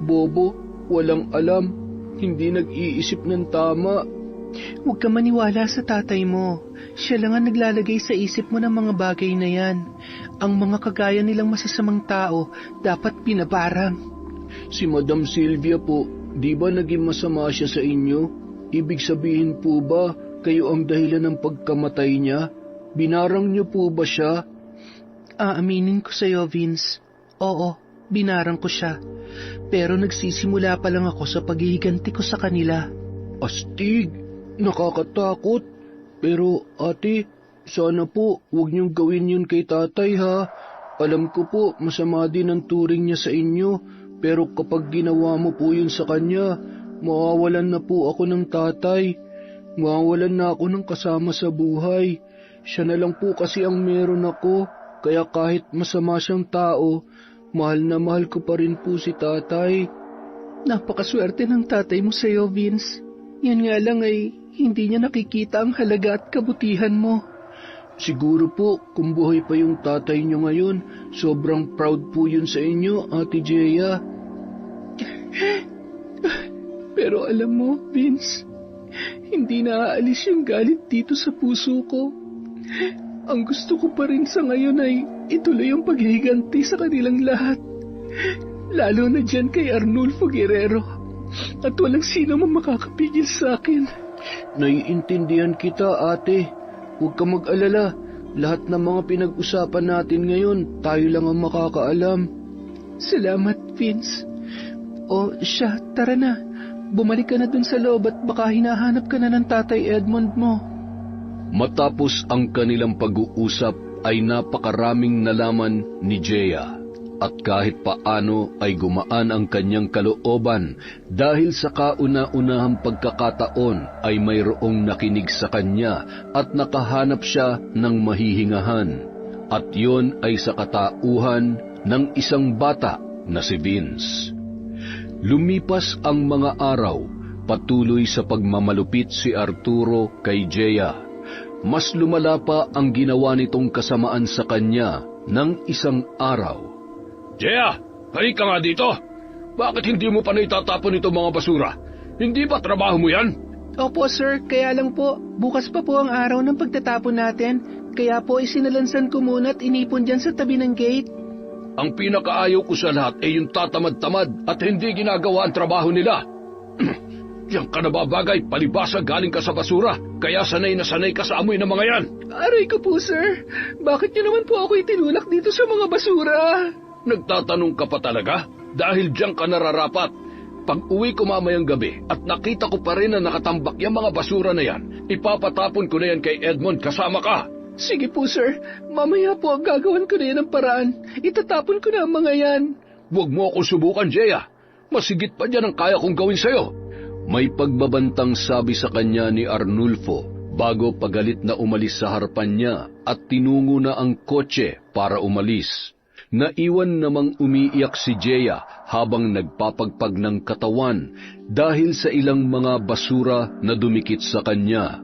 Bobo, walang alam. Hindi nag-iisip ng tama. Huwag ka maniwala sa tatay mo. Siya lang ang naglalagay sa isip mo ng mga bagay na yan. Ang mga kagaya nilang masasamang tao, dapat binabarang. Si Madam Sylvia po, di ba naging masama siya sa inyo? Ibig sabihin po ba, kayo ang dahilan ng pagkamatay niya? Binarang niyo po ba siya? Aaminin ko sa'yo, Vince. Oo, binarang ko siya. Pero nagsisimula pa lang ako sa paghihiganti ko sa kanila. Astig, nakakatakot. Pero ate, sana po huwag niyong gawin yun kay tatay ha. Alam ko po masama din ang turing niya sa inyo. Pero kapag ginawa mo po yun sa kanya, mawawalan na po ako ng tatay. Mawawalan na ako ng kasama sa buhay. Siya na lang po kasi ang meron ako. Kaya kahit masama siyang tao, mahal na mahal ko pa rin po si tatay. Napakaswerte ng tatay mo sa'yo, Vince. Yan nga lang ay hindi niya nakikita ang halaga at kabutihan mo. Siguro po, kung buhay pa yung tatay niyo ngayon, sobrang proud po yun sa inyo, Ate Jeya. Pero alam mo, Vince, hindi naaalis yung galit dito sa puso ko. Ang gusto ko pa rin sa ngayon ay ituloy ang paghihiganti sa kanilang lahat. Lalo na dyan kay Arnulfo Guerrero. At walang sino man makakapigil sa akin. Naiintindihan kita, ate. Huwag ka mag-alala. Lahat ng mga pinag-usapan natin ngayon, tayo lang ang makakaalam. Salamat, Vince. O siya, tara na. Bumalik ka na dun sa loob at baka hinahanap ka na ng tatay Edmond mo. Matapos ang kanilang pag-uusap ay napakaraming nalaman ni Jeya at kahit paano ay gumaan ang kanyang kalooban dahil sa kauna-unahang pagkakataon ay mayroong nakinig sa kanya at nakahanap siya ng mahihingahan at yon ay sa katauhan ng isang bata na si Vince. Lumipas ang mga araw, patuloy sa pagmamalupit si Arturo kay Jeya. Mas lumala pa ang ginawa nitong kasamaan sa kanya ng isang araw. Jeya, halika nga dito. Bakit hindi mo pa naitatapon itong mga basura? Hindi ba trabaho mo yan? Opo sir, kaya lang po, bukas pa po ang araw ng pagtatapon natin. Kaya po isinalansan ko muna at inipon dyan sa tabi ng gate. Ang pinakaayaw ko sa lahat ay yung tatamad-tamad at hindi ginagawa ang trabaho nila. Yang ka nababagay, palibasa galing ka sa basura, kaya sanay na sanay ka sa amoy ng mga yan. Aray ko po sir, bakit niyo naman po ako itinulak dito sa mga basura? Nagtatanong ka pa talaga? Dahil diyan ka nararapat. Pag uwi ko mamayang gabi at nakita ko pa rin na nakatambak yung mga basura na yan, ipapatapon ko na yan kay Edmond kasama ka. Sige po sir, mamaya po gagawin ko na yan ang paraan. Itatapon ko na ang mga yan. Huwag mo akong subukan, Jeya. Masigit pa dyan ang kaya kong gawin sa'yo. May pagbabantang sabi sa kanya ni Arnulfo bago pagalit na umalis sa harapan niya at tinungo na ang kotse para umalis. Naiwan namang umiiyak si Jeya habang nagpapagpag ng katawan dahil sa ilang mga basura na dumikit sa kanya.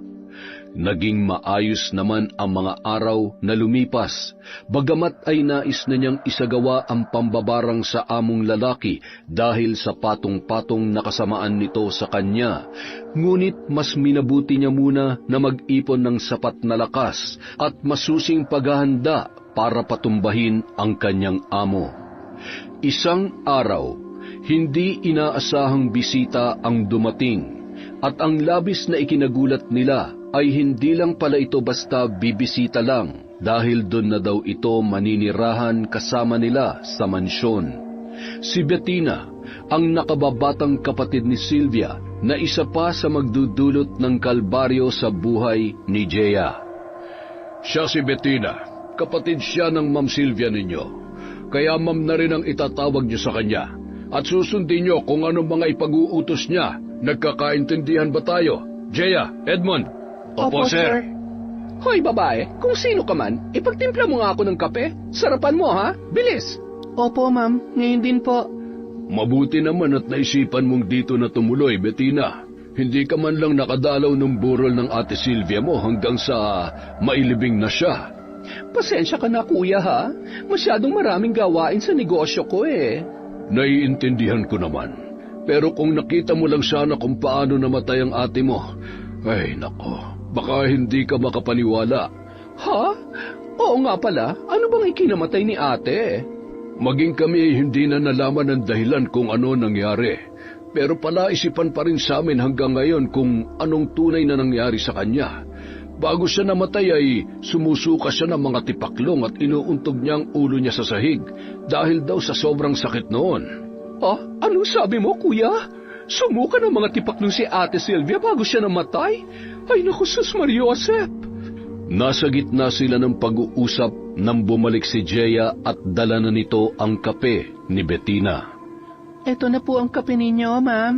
Naging maayos naman ang mga araw na lumipas, bagamat ay nais na niyang isagawa ang pambabarang sa among lalaki dahil sa patong-patong na kasamaan nito sa kanya. Ngunit mas minabuti niya muna na mag-ipon ng sapat na lakas at masusing paghahanda para patumbahin ang kanyang amo. Isang araw, hindi inaasahang bisita ang dumating at ang labis na ikinagulat nila ay hindi lang pala ito basta bibisita lang dahil doon na daw ito maninirahan kasama nila sa mansyon. Si Bettina, ang nakababatang kapatid ni Sylvia na isa pa sa magdudulot ng kalbaryo sa buhay ni Jeya. Siya si Bettina, kapatid siya ng Ma'am Sylvia ninyo. Kaya ma'am na rin ang itatawag niyo sa kanya at susundin niyo kung anong mga ipag-uutos niya. Nagkakaintindihan ba tayo? Jeya, Edmond? Opo, sir. Hoy, babae, kung sino ka man, ipagtimpla mo nga ako ng kape. Sarapan mo, ha? Bilis! Opo, ma'am. Ngayon din po. Mabuti naman at naisipan mong dito na tumuloy, Bettina. Hindi ka man lang nakadalaw ng burol ng ate Sylvia mo hanggang sa mailibing na siya. Pasensya ka na, kuya, ha? Masyadong maraming gawain sa negosyo ko, eh. Naiintindihan ko naman. Pero kung nakita mo lang sana kung paano namatay ang ate mo, Ay, nako. Baka hindi ka makapaniwala. Ha? Oo nga pala. Ano bang ikinamatay ni ate? Maging kami hindi na nalaman ang dahilan kung ano nangyari. Pero palaisipan pa rin sa amin hanggang ngayon kung anong tunay na nangyari sa kanya. Bago siya namatay ay sumusuka siya ng mga tipaklong at inuuntog niya ang ulo niya sa sahig dahil daw sa sobrang sakit noon. Anong sabi mo, kuya? Sumuka ng mga tipaklong si Ate Sylvia bago siya namatay? Ay naku, Sus Mariosep! Nasa gitna sila ng pag-uusap nang bumalik si Jeya at dala na nito ang kape ni Bettina. Eto na po ang kape ninyo, ma'am.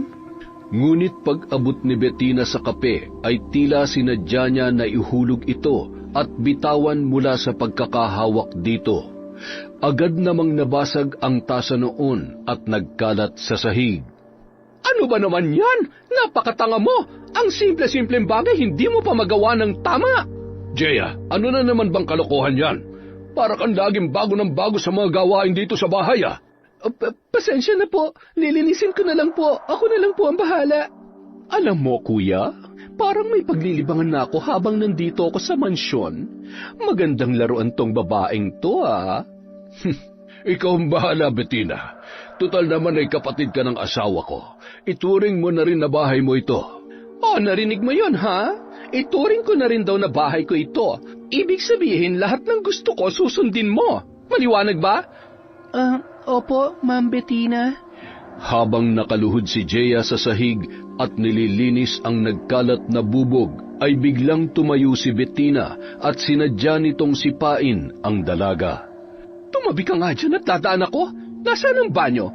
Ngunit pag-abot ni Bettina sa kape ay tila sinadya niya na ihulog ito at bitawan mula sa pagkakahawak dito. Agad namang nabasag ang tasa noon at nagkalat sa sahig. Ano ba naman yan? Napakatanga mo! Ang simple-simpleng bagay hindi mo pa magawa ng tama! Jeya, ano na naman bang kalokohan yan? Para kang laging bago ng bago sa mga gawain dito sa bahay, ah. Pasensya na po. Lilinisin ko na lang po. Ako na lang po ang bahala. Alam mo, kuya, parang may paglilibangan na ako habang nandito ako sa mansyon. Magandang laruan tong babaeng to, ah. Ikaw ang bahala, Bettina. Tutal naman ay kapatid ka ng asawa ko. Ituring mo na rin na bahay mo ito. Narinig mo yon, ha? Ituring ko na rin daw na bahay ko ito. Ibig sabihin, lahat ng gusto ko susundin mo. Maliwanag ba? Opo, Ma'am Bettina. Habang nakaluhod si Jeya sa sahig at nililinis ang nagkalat na bubog, ay biglang tumayo si Bettina at sinadya nitong sipain ang dalaga. Tumabi ka nga dyan at dadaan ako. Nasaan ang banyo?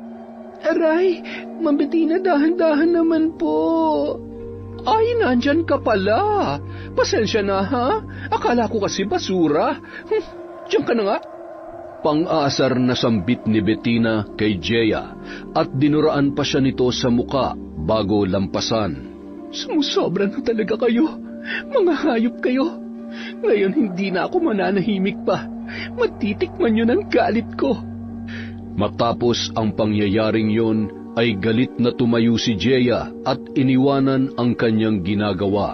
Aray, Ma'am Bettina, dahan-dahan naman po. Ay, nandyan ka pala. Pasensya na, ha? Akala ko kasi basura. Diyan ka na nga. Pang-aasar na sambit ni Bettina kay Jeya at dinuraan pa siya nito sa muka bago lampasan. Sumusobra na talaga kayo. Mga hayop kayo. Ngayon hindi na ako mananahimik pa. Matitikman yun ang galit ko. Matapos ang pangyayaring yon ay galit na tumayo si Jeya at iniwanan ang kanyang ginagawa.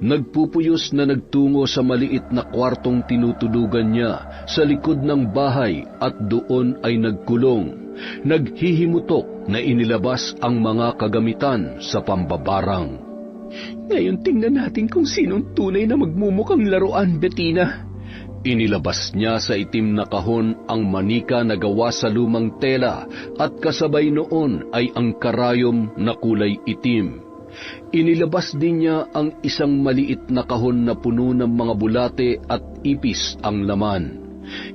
Nagpupuyos na nagtungo sa maliit na kwartong tinutulugan niya sa likod ng bahay at doon ay nagkulong. Naghihimutok na inilabas ang mga kagamitan sa pambabarang. Ngayon tingnan natin kung sinong tunay na magmumukhang laruan, Bettina. Inilabas niya sa itim na kahon ang manika na gawa sa lumang tela at kasabay noon ay ang karayom na kulay itim. Inilabas din niya ang isang maliit na kahon na puno ng mga bulate at ipis ang laman.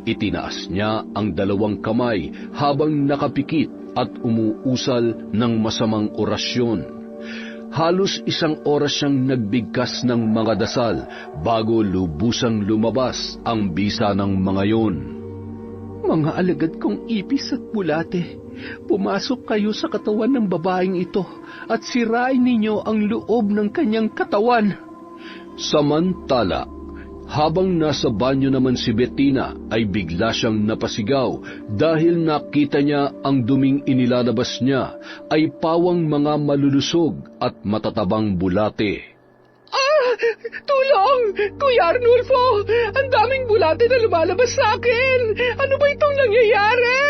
Itinaas niya ang dalawang kamay habang nakapikit at umuusal ng masamang orasyon. Halos 1 oras siyang nagbigkas ng mga dasal bago lubusang lumabas ang bisa ng mga yon. Mga alagad kong ipis at bulate, pumasok kayo sa katawan ng babaeng ito at sirain ninyo ang loob ng kanyang katawan. Samantala, habang nasa banyo naman si Bettina ay bigla siyang napasigaw dahil nakita niya ang duming inilalabas niya ay pawang mga malulusog at matatabang bulate. Tulong! Kuya Arnulfo! Ang daming bulate na lumalabas sa akin! Ano ba itong nangyayari?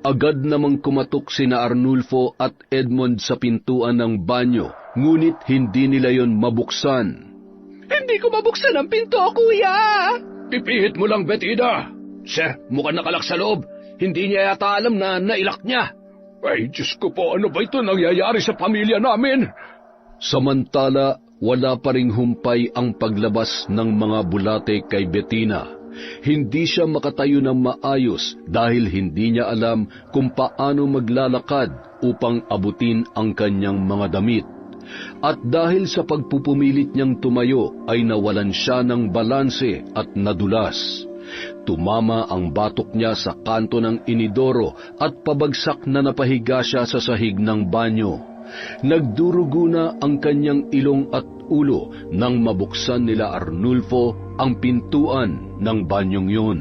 Agad namang kumatok sina Arnulfo at Edmond sa pintuan ng banyo, ngunit hindi nila yon mabuksan. Hindi ko mabuksan ang pinto, kuya! Ipihit mo lang, Bettina. Sir, mukhang nakalak sa loob. Hindi niya yata alam na nailak niya. Ay, Diyos ko po, ano ba ito nangyayari sa pamilya namin? Samantala, wala pa ring humpay ang paglabas ng mga bulate kay Bettina. Hindi siya makatayo ng maayos dahil hindi niya alam kung paano maglalakad upang abutin ang kanyang mga damit. At dahil sa pagpupumilit niyang tumayo ay nawalan siya ng balanse at nadulas. Tumama ang batok niya sa kanto ng inidoro at pabagsak na napahiga siya sa sahig ng banyo. Nagdurugo na ang kanyang ilong at ulo nang mabuksan nila Arnulfo ang pintuan ng banyong yun.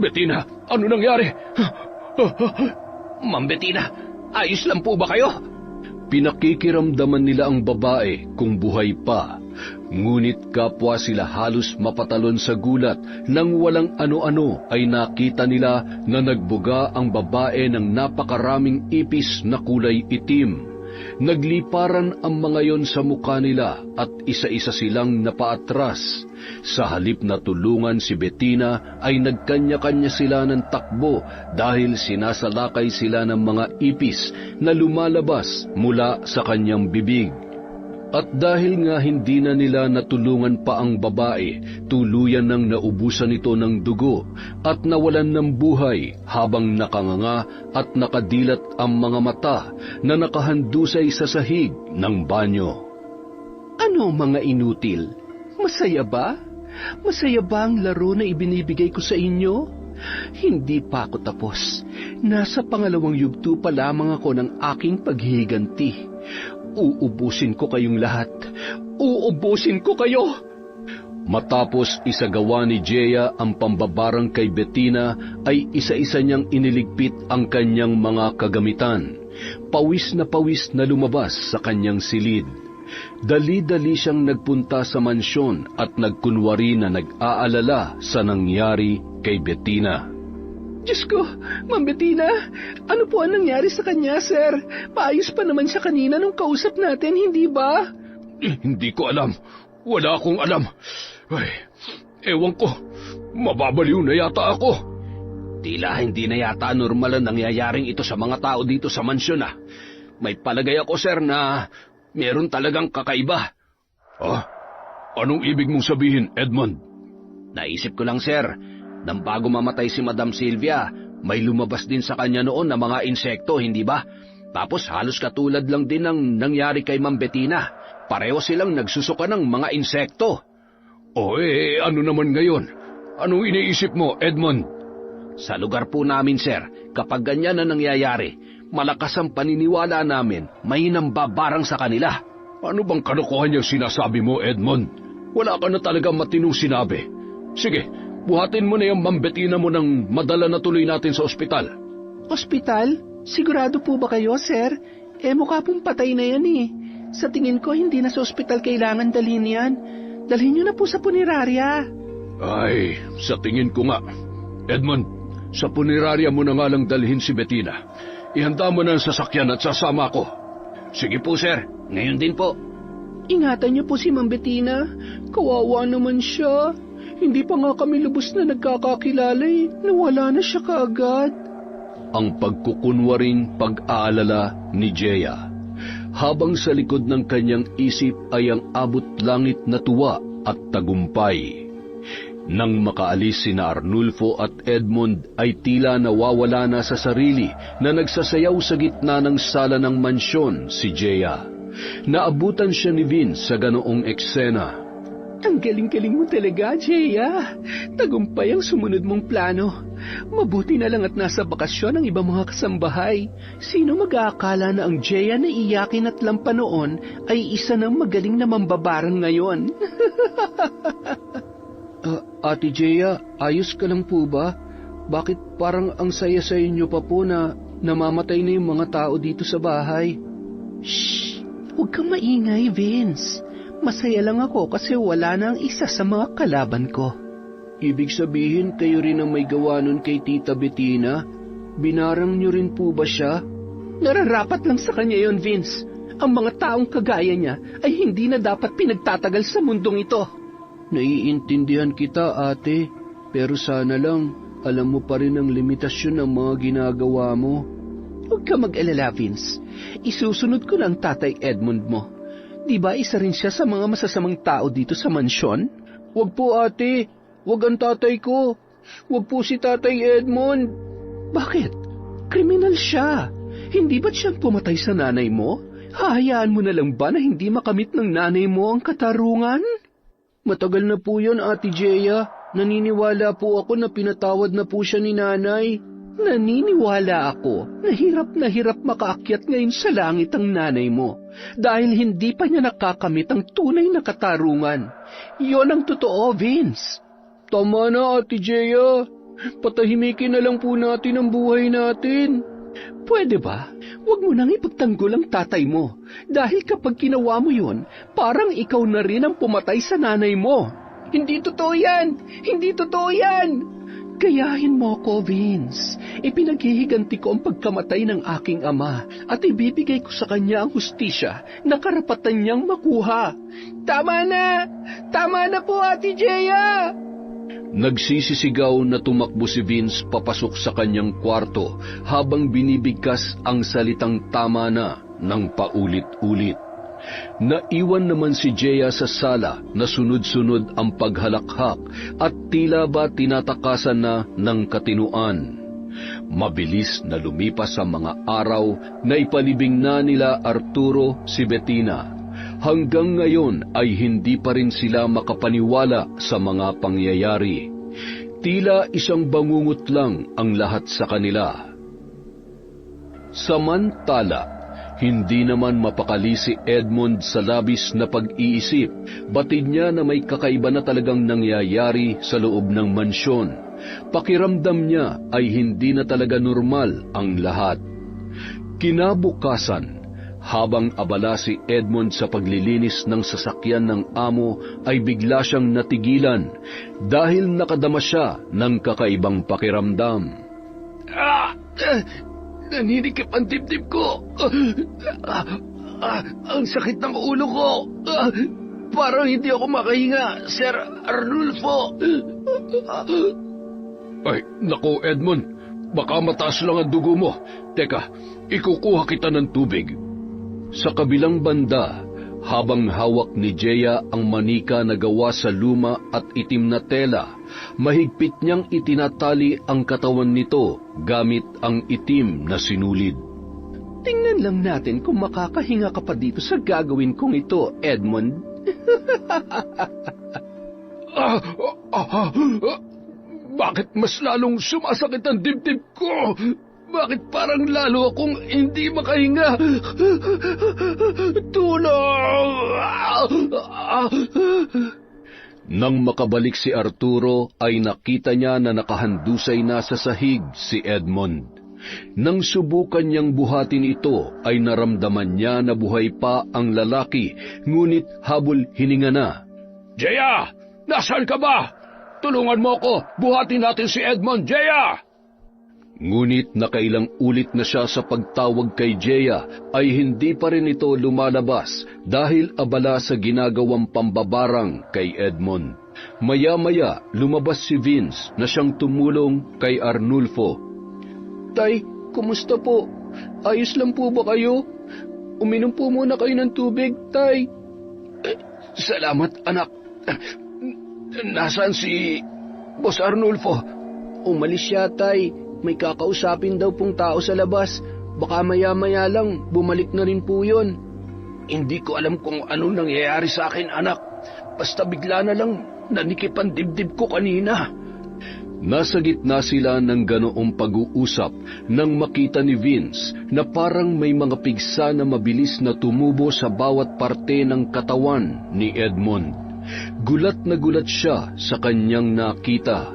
Bettina, ano nangyari? Ma'am Bettina, ayos lang po ba kayo? Pinakikiramdaman nila ang babae kung buhay pa, ngunit kapwa sila halos mapatalon sa gulat nang walang ano-ano ay nakita nila na nagbuga ang babae ng napakaraming ipis na kulay itim. Nagliparan ang mga yon sa mukha nila at isa-isa silang napaatras. Sa halip na tulungan si Bettina ay nagkanya-kanya sila ng takbo dahil sinasalakay sila ng mga ipis na lumalabas mula sa kanyang bibig. At dahil nga hindi na nila natulungan pa ang babae, tuluyan nang naubusan ito ng dugo at nawalan ng buhay habang nakanganga at nakadilat ang mga mata na nakahandusay sa sahig ng banyo. Ano mga inutil? Masaya ba? Masaya ba ang laro na ibinibigay ko sa inyo? Hindi pa ako tapos. Nasa pangalawang yugto pa lamang ako ng aking paghihiganti. Uubusin ko kayong lahat. Uubusin ko kayo! Matapos isagawa ni Jeya ang pambabarang kay Bettina, ay isa-isa niyang iniligpit ang kanyang mga kagamitan. Pawis na lumabas sa kanyang silid. Dali-dali siyang nagpunta sa mansyon at nagkunwari na nag-aalala sa nangyari kay Bettina. Diyos ko, Ma'am Bettina, ano po ang nangyari sa kanya, sir? Paayos pa naman siya kanina nung kausap natin, hindi ba? Hindi ko alam. Wala akong alam. Ay, ewan ko. Mababaliw na yata ako. Tila hindi na yata normal ang nangyayaring ito sa mga tao dito sa mansyon ah. May palagay ako, sir, na meron talagang kakaiba. Ah, anong ibig mong sabihin, Edmond? Naisip ko lang, sir, nang bago mamatay si Madam Sylvia, may lumabas din sa kanya noon na mga insekto, hindi ba? Tapos halos katulad lang din ng nangyari kay Ma'am Bettina. Pareho silang nagsusuka ng mga insekto. Ano naman ngayon? Anong iniisip mo, Edmond? Sa lugar po namin, sir, kapag ganyan na nangyayari, malakas ang paniniwala namin may nambabarang sa kanila. Ano bang kalokohan yung sinasabi mo, Edmond? Wala ka na talagang matinong sinabi. Sige, buhatin mo na yung Ma'am Bettina mo nang madala na tuloy natin sa ospital. Ospital? Sigurado po ba kayo, sir? Mukha pong patay na yan eh. Sa tingin ko, hindi na sa ospital kailangan dalhin yan. Dalhin nyo na po sa punerarya. Ay, sa tingin ko nga. Edmond, sa punerarya mo na nga lang dalhin si Bettina. Ihanda mo na ang sasakyan at sasama ko. Sige po, sir. Ngayon din po. Ingatan niyo po si Ma'am Bettina. Kawawa naman siya. Hindi pa nga kami lubos na nagkakakilala eh. Nawala na siya kaagad. Ang pagkukunwaring pag-aalala ni Jeya. Habang sa likod ng kanyang isip ay ang abot langit na tuwa at tagumpay. Nang makaalis sina Arnulfo at Edmond ay tila nawawala na sa sarili na nagsasayaw sa gitna ng sala ng mansyon si Jeya. Naabutan siya ni Vince sa ganoong eksena. Ang galing-galing mo talaga, Jeya. Tagumpay ang sumunod mong plano. Mabuti na lang at nasa bakasyon ang ibang mga kasambahay. Sino mag-aakala na ang Jeya na iyakin at lampa noon ay isa ng magaling na mambabarang ngayon? Ate Jeya, ayos ka lang po ba? Bakit parang ang saya-saya niyo pa po na namamatay na yung mga tao dito sa bahay? Shh! Huwag kang maingay, Vince. Masaya lang ako kasi wala na ang isa sa mga kalaban ko. Ibig sabihin kayo rin ang may gawa nun kay Tita Bettina? Binarang niyo rin po ba siya? Nararapat lang sa kanya yon, Vince. Ang mga taong kagaya niya ay hindi na dapat pinagtatagal sa mundong ito. Naiintindihan kita, ate. Pero sana lang, alam mo pa rin ang limitasyon ng mga ginagawa mo. Huwag ka mag-alala, Vince. Isusunod ko na ang Tatay Edmond mo. Di ba isa rin siya sa mga masasamang tao dito sa mansyon? Wag po, ate. Wag ang tatay ko. Wag po si Tatay Edmond. Bakit? Kriminal siya. Hindi ba't siyang pumatay sa nanay mo? Hahayaan mo na lang ba na hindi makamit ng nanay mo ang katarungan? Matagal na po yun, Ate Jeya. Naniniwala po ako na pinatawad na po siya ni nanay. Naniniwala ako na hirap makaakyat ngayon sa langit ang nanay mo dahil hindi pa niya nakakamit ang tunay na katarungan. Iyon ang totoo, Vince. Tama na, Ate Jeya. Patahimikin na lang po natin ang buhay natin. Pwede ba? Huwag mo nang ipagtanggol ang tatay mo. Dahil kapag ginawa mo yun, parang ikaw na rin ang pumatay sa nanay mo. Hindi totoo yan! Hindi totoo yan! Gayahin mo ko, Vince. Ipinaghihiganti ko ang pagkamatay ng aking ama at ibibigay ko sa kanya ang hustisya na karapatan niyang makuha. Tama na! Tama na po, Ate Jeya! Nagsisisigaw na tumakbo si Vince papasok sa kanyang kwarto habang binibigkas ang salitang tama na ng paulit-ulit. Naiwan naman si Jeya sa sala na sunod-sunod ang paghalakhak at tila ba tinatakasan na ng katinuan. Mabilis na lumipas ang mga araw na ipalibing na nila Arturo si Bettina. Hanggang ngayon ay hindi pa rin sila makapaniwala sa mga pangyayari. Tila isang bangungot lang ang lahat sa kanila. Samantala, hindi naman mapakali si Edmond sa labis na pag-iisip. Batid niya na may kakaiba na talagang nangyayari sa loob ng mansyon. Pakiramdam niya ay hindi na talaga normal ang lahat. Kinabukasan, habang abala si Edmond sa paglilinis ng sasakyan ng amo, ay bigla siyang natigilan dahil nakadama siya ng kakaibang pakiramdam. Naninikip ang dibdib ko. Ang sakit ng ulo ko. Parang hindi ako makahinga, Sir Arnulfo. Ay, naku Edmond, baka mataas lang ang dugo mo. Teka, ikukuha kita ng tubig. Sa kabilang banda, habang hawak ni Jeya ang manika na gawa sa luma at itim na tela, mahigpit niyang itinatali ang katawan nito gamit ang itim na sinulid. Tingnan lang natin kung makakahinga ka pa dito sa gagawin kong ito, Edmond. Bakit mas lalong sumasakit ang dibdib ko? Bakit parang lalo akong hindi makahinga? Tulong! Nang makabalik si Arturo ay nakita niya na nakahandusay na sa sahig si Edmond. Nang subukan niyang buhatin ito ay naramdaman niya na buhay pa ang lalaki, ngunit habol hininga na. Jeya! Nasaan ka ba? Tulungan mo ako! Buhatin natin si Edmond, Jeya! Ngunit nakailang ulit na siya sa pagtawag kay Jeya ay hindi pa rin ito lumalabas dahil abala sa ginagawang pambabarang kay Edmond. Maya-maya lumabas si Vince na siyang tumulong kay Arnulfo. Tay, kumusta po? Ayos lang po ba kayo? Uminom po muna kayo ng tubig, Tay. Salamat, anak. Nasaan si Boss Arnulfo? Umalis siya, Tay. May kakausapin daw pong tao sa labas. Baka maya-maya lang, bumalik na rin po yun. Hindi ko alam kung anong nangyayari sa akin, anak. Basta bigla na lang nanikip ang dibdib ko kanina. Nasa gitna sila ng ganoong pag-uusap nang makita ni Vince na parang may mga pigsa na mabilis na tumubo sa bawat parte ng katawan ni Edmond. Gulat na gulat siya sa kanyang nakita.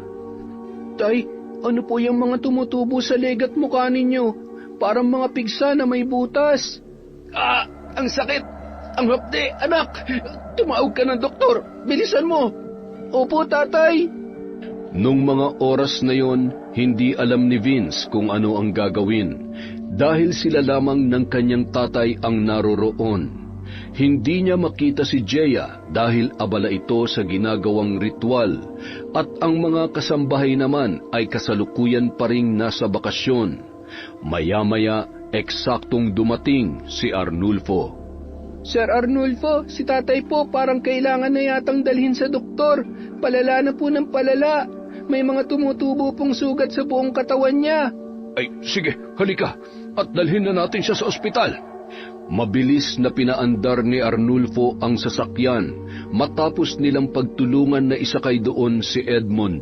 Tay, ano po yung mga tumutubo sa legat mukha ninyo? Parang mga pigsa na may butas. Ang sakit! Ang hapde, anak! Tumawag ka ng doktor! Bilisan mo! Opo, tatay! Nung mga oras na yon, hindi alam ni Vince kung ano ang gagawin dahil sila lamang ng kanyang tatay ang naroroon. Hindi niya makita si Jeya dahil abala ito sa ginagawang ritual at ang mga kasambahay naman ay kasalukuyan pa ring nasa bakasyon. Maya-maya, eksaktong dumating si Arnulfo. Sir Arnulfo, si tatay po parang kailangan na yatang dalhin sa doktor. Palala na po ng palala. May mga tumutubo pong sugat sa buong katawan niya. Ay, sige, halika at dalhin na natin siya sa ospital. Mabilis na pinaandar ni Arnulfo ang sasakyan matapos nilang pagtulungan na isakay doon si Edmond.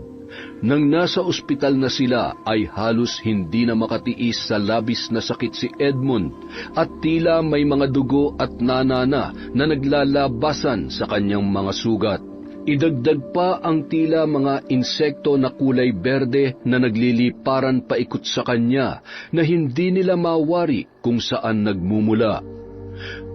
Nang nasa ospital na sila ay halos hindi na makatiis sa labis na sakit si Edmond at tila may mga dugo at nanana na naglalabasan sa kanyang mga sugat. Idagdag pa ang tila mga insekto na kulay berde na nagliliparan paikot sa kanya na hindi nila mawari kung saan nagmumula.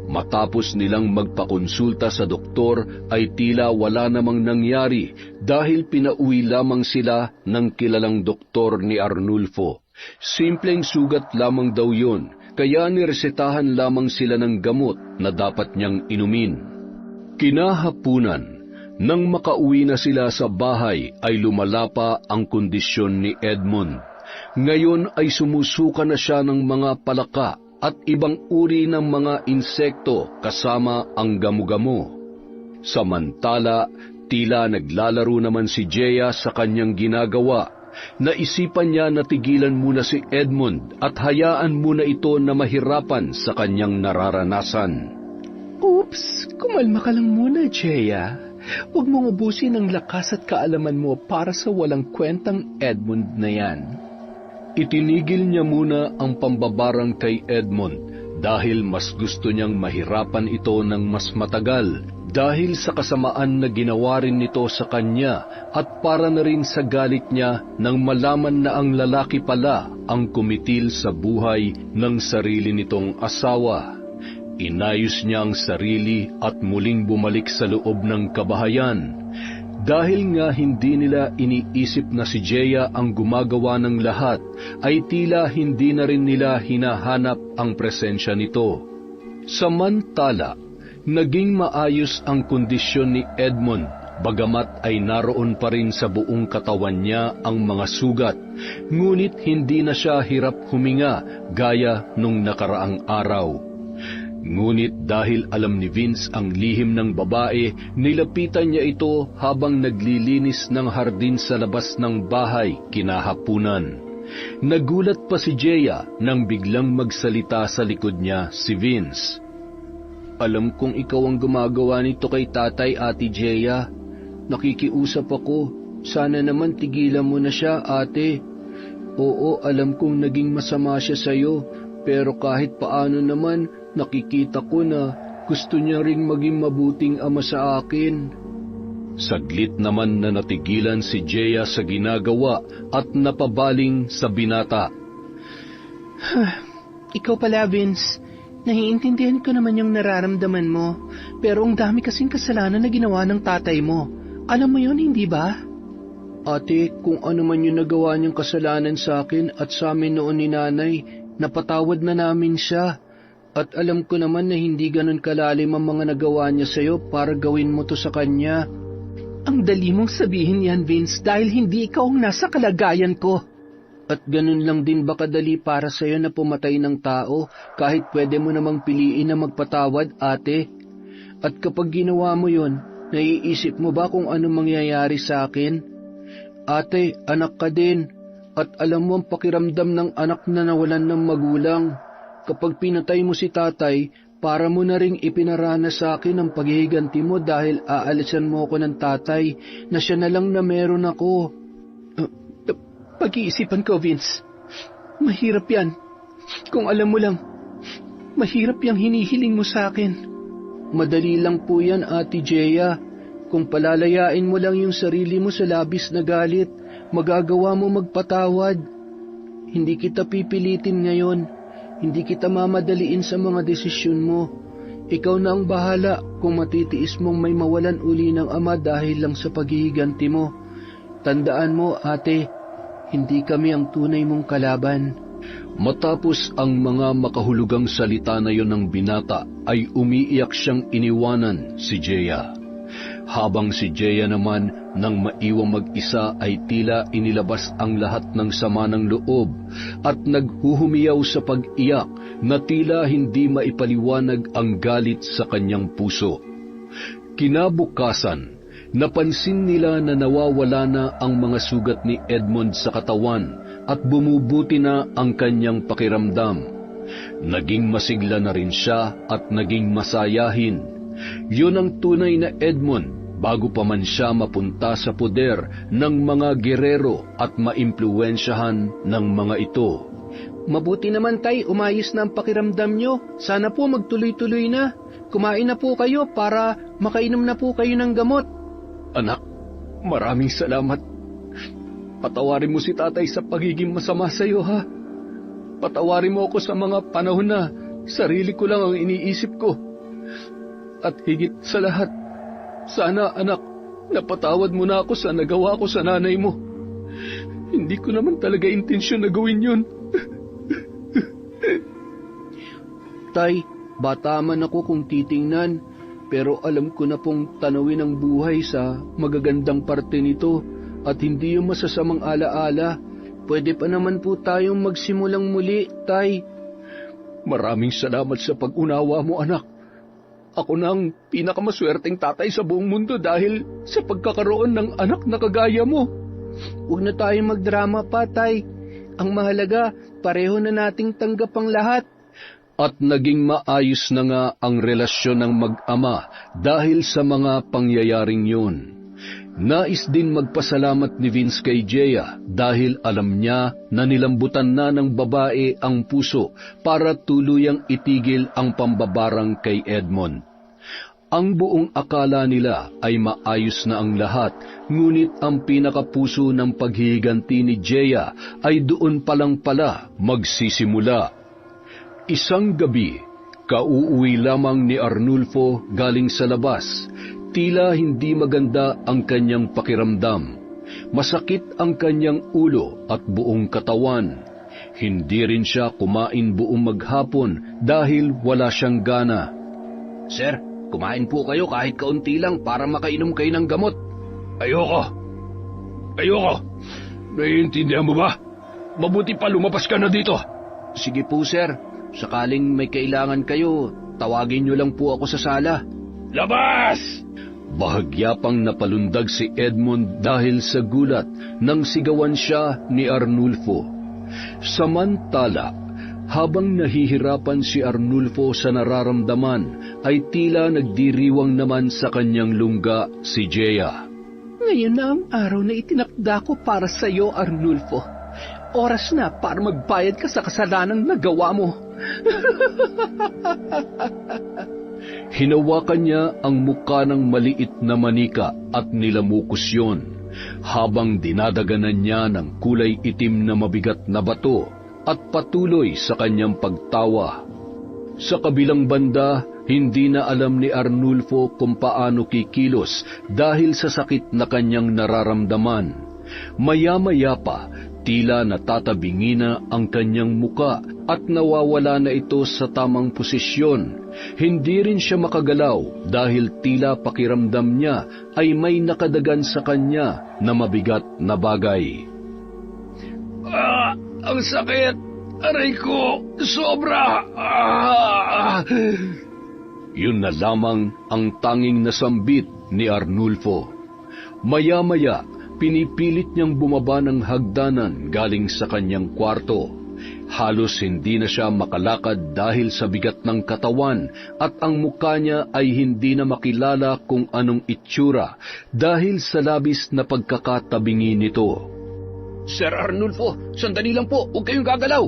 Matapos nilang magpakonsulta sa doktor ay tila wala namang nangyari dahil pinauwi lamang sila ng kilalang doktor ni Arnulfo. Simpleng sugat lamang daw yun, kaya niresetahan lamang sila ng gamot na dapat niyang inumin. Kinahapunan, nang makauwi na sila sa bahay ay lumala pa ang kondisyon ni Edmond. Ngayon ay sumusuka na siya ng mga palaka at ibang uri ng mga insekto kasama ang gamo-gamo. Samantala, tila naglalaro naman si Jeya sa kanyang ginagawa. Naisipan niya na tigilan muna si Edmond at hayaan muna ito na mahirapan sa kanyang nararanasan. Oops, kumalma ka lang muna, Jeya. Huwag mong ubusin ang lakas at kaalaman mo para sa walang kwentang Edmond na yan. Itinigil niya muna ang pambabarang kay Edmond dahil mas gusto niyang mahirapan ito ng mas matagal dahil sa kasamaan na ginawa rin nito sa kanya at para na rin sa galit niya nang malaman na ang lalaki pala ang kumitil sa buhay ng sarili nitong asawa. Inayos niya ang sarili at muling bumalik sa loob ng kabahayan. Dahil nga hindi nila iniisip na si Jeya ang gumagawa ng lahat, ay tila hindi na rin nila hinahanap ang presensya nito. Samantala, naging maayos ang kondisyon ni Edmond, bagamat ay naroon pa rin sa buong katawan niya ang mga sugat, ngunit hindi na siya hirap huminga gaya nung nakaraang araw. Ngunit dahil alam ni Vince ang lihim ng babae, nilapitan niya ito habang naglilinis ng hardin sa labas ng bahay kinahapunan. Nagulat pa si Jeya nang biglang magsalita sa likod niya si Vince. Alam kong ikaw ang gumagawa nito kay tatay, Ate Jeya. Nakikiusap ako. Sana naman tigilan mo na siya, ate. Oo, alam kong naging masama siya sa'yo, pero kahit paano naman, nakikita ko na gusto niya ring maging mabuting ama sa akin. Saglit naman na natigilan si Jeya sa ginagawa at napabaling sa binata. Ikaw pala, Vince. Naiintindihan ko naman yung nararamdaman mo, pero ang dami kasing kasalanan na ginawa ng tatay mo. Alam mo yun, hindi ba? Ate, kung ano man yung nagawa niyang kasalanan sa akin at sa amin noon ni nanay, napatawad na namin siya. At alam ko naman na hindi ganun kalalim ang mga nagawa niya sa'yo para gawin mo to sa kanya. Ang dali mong sabihin yan, Vince, dahil hindi ikaw ang nasa kalagayan ko. At ganun lang din ba kadali para sa'yo na pumatay ng tao kahit pwede mo namang piliin na magpatawad, ate? At kapag ginawa mo yon, naiisip mo ba kung ano mangyayari sa akin? Ate, anak ka din. At alam mo ang pakiramdam ng anak na nawalan ng magulang. Kapag pinatay mo si tatay, para mo na ring ipinarana sa akin ang paghihiganti mo dahil aalisan mo ako ng tatay na siya na lang na meron ako. Pag-iisipan ko, Vince. Mahirap yan. Kung alam mo lang, mahirap yung hinihiling mo sa akin. Madali lang po yan, Ate Jeya. Kung palalayain mo lang yung sarili mo sa labis na galit, magagawa mo magpatawad. Hindi kita pipilitin ngayon. Hindi kita mamadaliin sa mga desisyon mo. Ikaw na ang bahala kung matitiis mong may mawalan uli ng ama dahil lang sa paghihiganti mo. Tandaan mo, ate, hindi kami ang tunay mong kalaban. Matapos ang mga makahulugang salita na yon ng binata, ay umiiyak siyang iniwanan si Jeya. Habang si Jeya naman nang maiwang mag-isa ay tila inilabas ang lahat ng sama ng loob at naghuhumiyaw sa pag-iyak na tila hindi maipaliwanag ang galit sa kanyang puso. Kinabukasan, napansin nila na nawawala na ang mga sugat ni Edmond sa katawan at bumubuti na ang kanyang pakiramdam. Naging masigla na rin siya at naging masayahin. Yun ang tunay na Edmond bago pa man siya mapunta sa poder ng mga gerero at maimpluwensyahan ng mga ito. Mabuti naman tay, umayos na ang pakiramdam nyo. Sana po magtuloy-tuloy na. Kumain na po kayo para makainom na po kayo ng gamot. Anak, maraming salamat. Patawarin mo si tatay sa pagiging masama sa iyo, ha? Patawarin mo ako sa mga panahon na sarili ko lang ang iniisip ko. At higit sa lahat, sana anak, napatawad mo na ako sa nagawa ko sa nanay mo. Hindi ko naman talaga intensyon na gawin yun. Tay, bata man ako kung titingnan, pero alam ko na pong tanawin ang buhay sa magagandang parte nito at hindi yung masasamang alaala. Pwede pa naman po tayong magsimulang muli, Tay. Maraming salamat sa pag-unawa mo, anak. Ako na ang pinakamaswerteng tatay sa buong mundo dahil sa pagkakaroon ng anak na kagaya mo. Huwag na tayong magdrama pa, Tay. Ang mahalaga, pareho na nating tanggap ang lahat. At naging maayos na nga ang relasyon ng mag-ama dahil sa mga pangyayaring yun. Nais din magpasalamat ni Vince kay Jeya dahil alam niya na nilambutan na ng babae ang puso para tuluyang itigil ang pambabarang kay Edmond. Ang buong akala nila ay maayos na ang lahat, ngunit ang pinakapuso ng paghihiganti ni Jeya ay doon pa lang pala magsisimula. Isang gabi, kauuwi lamang ni Arnulfo galing sa labas. Tila hindi maganda ang kanyang pakiramdam. Masakit ang kanyang ulo at buong katawan. Hindi rin siya kumain buong maghapon dahil wala siyang gana. Sir, kumain po kayo kahit kaunti lang para makainom kayo ng gamot. Ayoko. Naiintindihan mo ba? Mabuti pa lumabas ka na dito. Sige po, sir. Sakaling may kailangan kayo, tawagin niyo lang po ako sa sala. Labas! Bahagya pang napalundag si Edmond dahil sa gulat nang sigawan siya ni Arnulfo. Samantala, habang nahihirapan si Arnulfo sa nararamdaman, ay tila nagdiriwang naman sa kanyang lungga si Jeya. Ngayon na ang araw na itinakda ko para sa iyo, Arnulfo. Oras na para magbayad ka sa kasalanang nagawa mo. Hinawakan niya ang muka ng maliit na manika at nilamukos yun, habang dinadaganan niya ng kulay itim na mabigat na bato at patuloy sa kanyang pagtawa. Sa kabilang banda, hindi na alam ni Arnulfo kung paano kikilos dahil sa sakit na kanyang nararamdaman. Maya-maya pa, tila natatabingi na ang kanyang muka at nawawala na ito sa tamang posisyon. Hindi rin siya makagalaw dahil tila pakiramdam niya ay may nakadagan sa kanya na mabigat na bagay. Ang sakit! Aray ko! Sobra! Yun na lamang ang tanging nasambit ni Arnulfo. Maya-maya, pinipilit niyang bumaba ng hagdanan galing sa kanyang kwarto. Halos hindi na siya makalakad dahil sa bigat ng katawan at ang mukha niya ay hindi na makilala kung anong itsura dahil sa labis na pagkakatabingi nito. Sir Arnulfo, sandali lang po, huwag kayong gagalaw.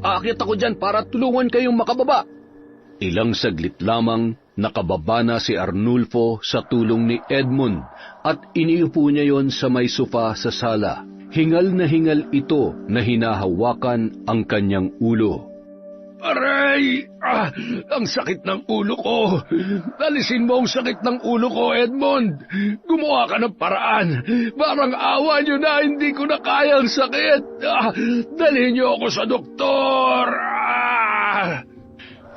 Aakyat ako dyan para tulungan kayong makababa. Ilang saglit lamang, nakababa na si Arnulfo sa tulong ni Edmond at iniupo niya yon sa may sofa sa sala. Hingal na hingal ito na hinahawakan ang kanyang ulo. Aray! Ang sakit ng ulo ko! Alisin mo ang sakit ng ulo ko, Edmond! Gumawa ka ng paraan! Parang awa niyo na, hindi ko na kaya ang sakit! Dalhin niyo ako sa doktor!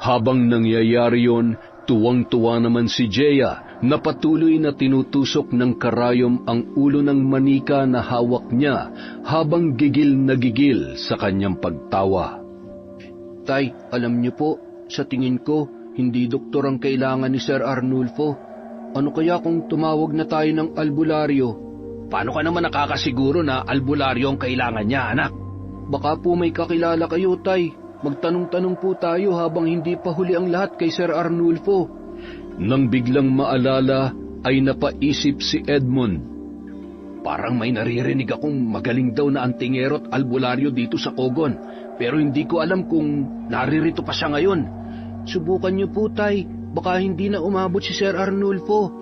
Habang nangyayari yon, tuwang-tuwa naman si Jeya na patuloy na tinutusok ng karayom ang ulo ng manika na hawak niya habang gigil na gigil sa kanyang pagtawa. Tay, alam niyo po, sa tingin ko, hindi doktor ang kailangan ni Sir Arnulfo. Ano kaya kung tumawag na tayo ng albularyo? Paano ka naman nakakasiguro na albularyo ang kailangan niya, anak? Baka po may kakilala kayo, Tay. Magtanong-tanong po tayo habang hindi pa huli ang lahat kay Sir Arnulfo. Nang biglang maalala ay napaisip si Edmond. Parang may naririnig akong magaling daw na antingero at albularyo dito sa Kogon. Pero hindi ko alam kung naririto pa siya ngayon. Subukan niyo po, Tay. Baka hindi na umabot si Sir Arnulfo.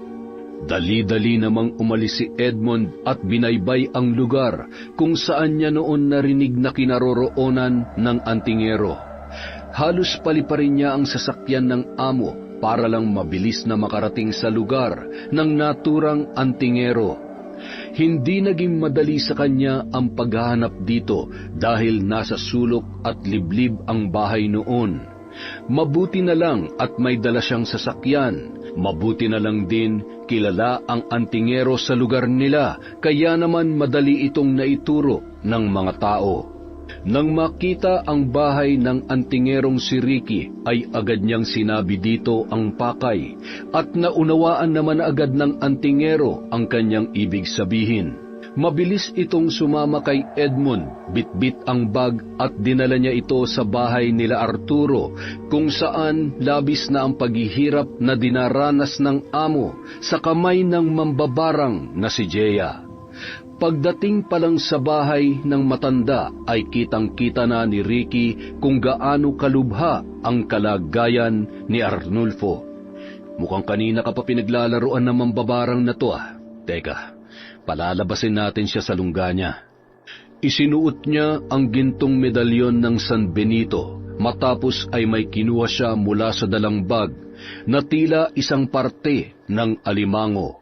Dali-dali namang umalis si Edmond at binaybay ang lugar kung saan niya noon narinig na kinaroroonan ng antingero. Halos paliparin niya ang sasakyan ng amo para lang mabilis na makarating sa lugar ng naturang antingero. Hindi naging madali sa kanya ang paghahanap dito dahil nasa sulok at liblib ang bahay noon. Mabuti na lang at may dala siyang sasakyan. Mabuti na lang din kilala ang antingero sa lugar nila, kaya naman madali itong naituro ng mga tao. Nang makita ang bahay ng antingerong si Ricky, ay agad niyang sinabi dito ang pakay, at naunawaan naman agad ng antingero ang kanyang ibig sabihin. Mabilis itong sumama kay Edmund, bitbit ang bag at dinala niya ito sa bahay nila Arturo, kung saan labis na ang paghihirap na dinaranas ng amo sa kamay ng mambabarang na si Jeya. Pagdating pa lang sa bahay ng matanda ay kitang-kita na ni Ricky kung gaano kalubha ang kalagayan ni Arnulfo. Mukhang kanina ka pa pinaglalaroan ng mambabarang na to ah. Teka, palalabasin natin siya sa lungga niya. Isinuot niya ang gintong medalyon ng San Benito, matapos ay may kinuha siya mula sa dalang bag na tila isang parte ng alimango.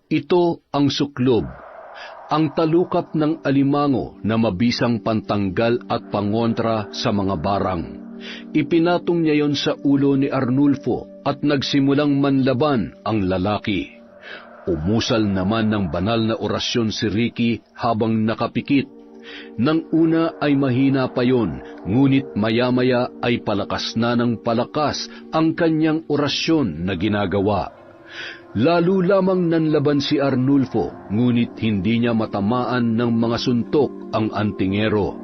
Ito ang suklob, ang talukap ng alimango na mabisang pantanggal at pangontra sa mga barang. Ipinatong niya yon sa ulo ni Arnulfo at nagsimulang manlaban ang lalaki. Umusal naman ng banal na orasyon si Ricky habang nakapikit. Nang una ay mahina pa yon, ngunit maya-maya ay palakas na ng palakas ang kanyang orasyon na ginagawa. Lalo lamang nanlaban si Arnulfo, ngunit hindi niya matamaan ng mga suntok ang antingero.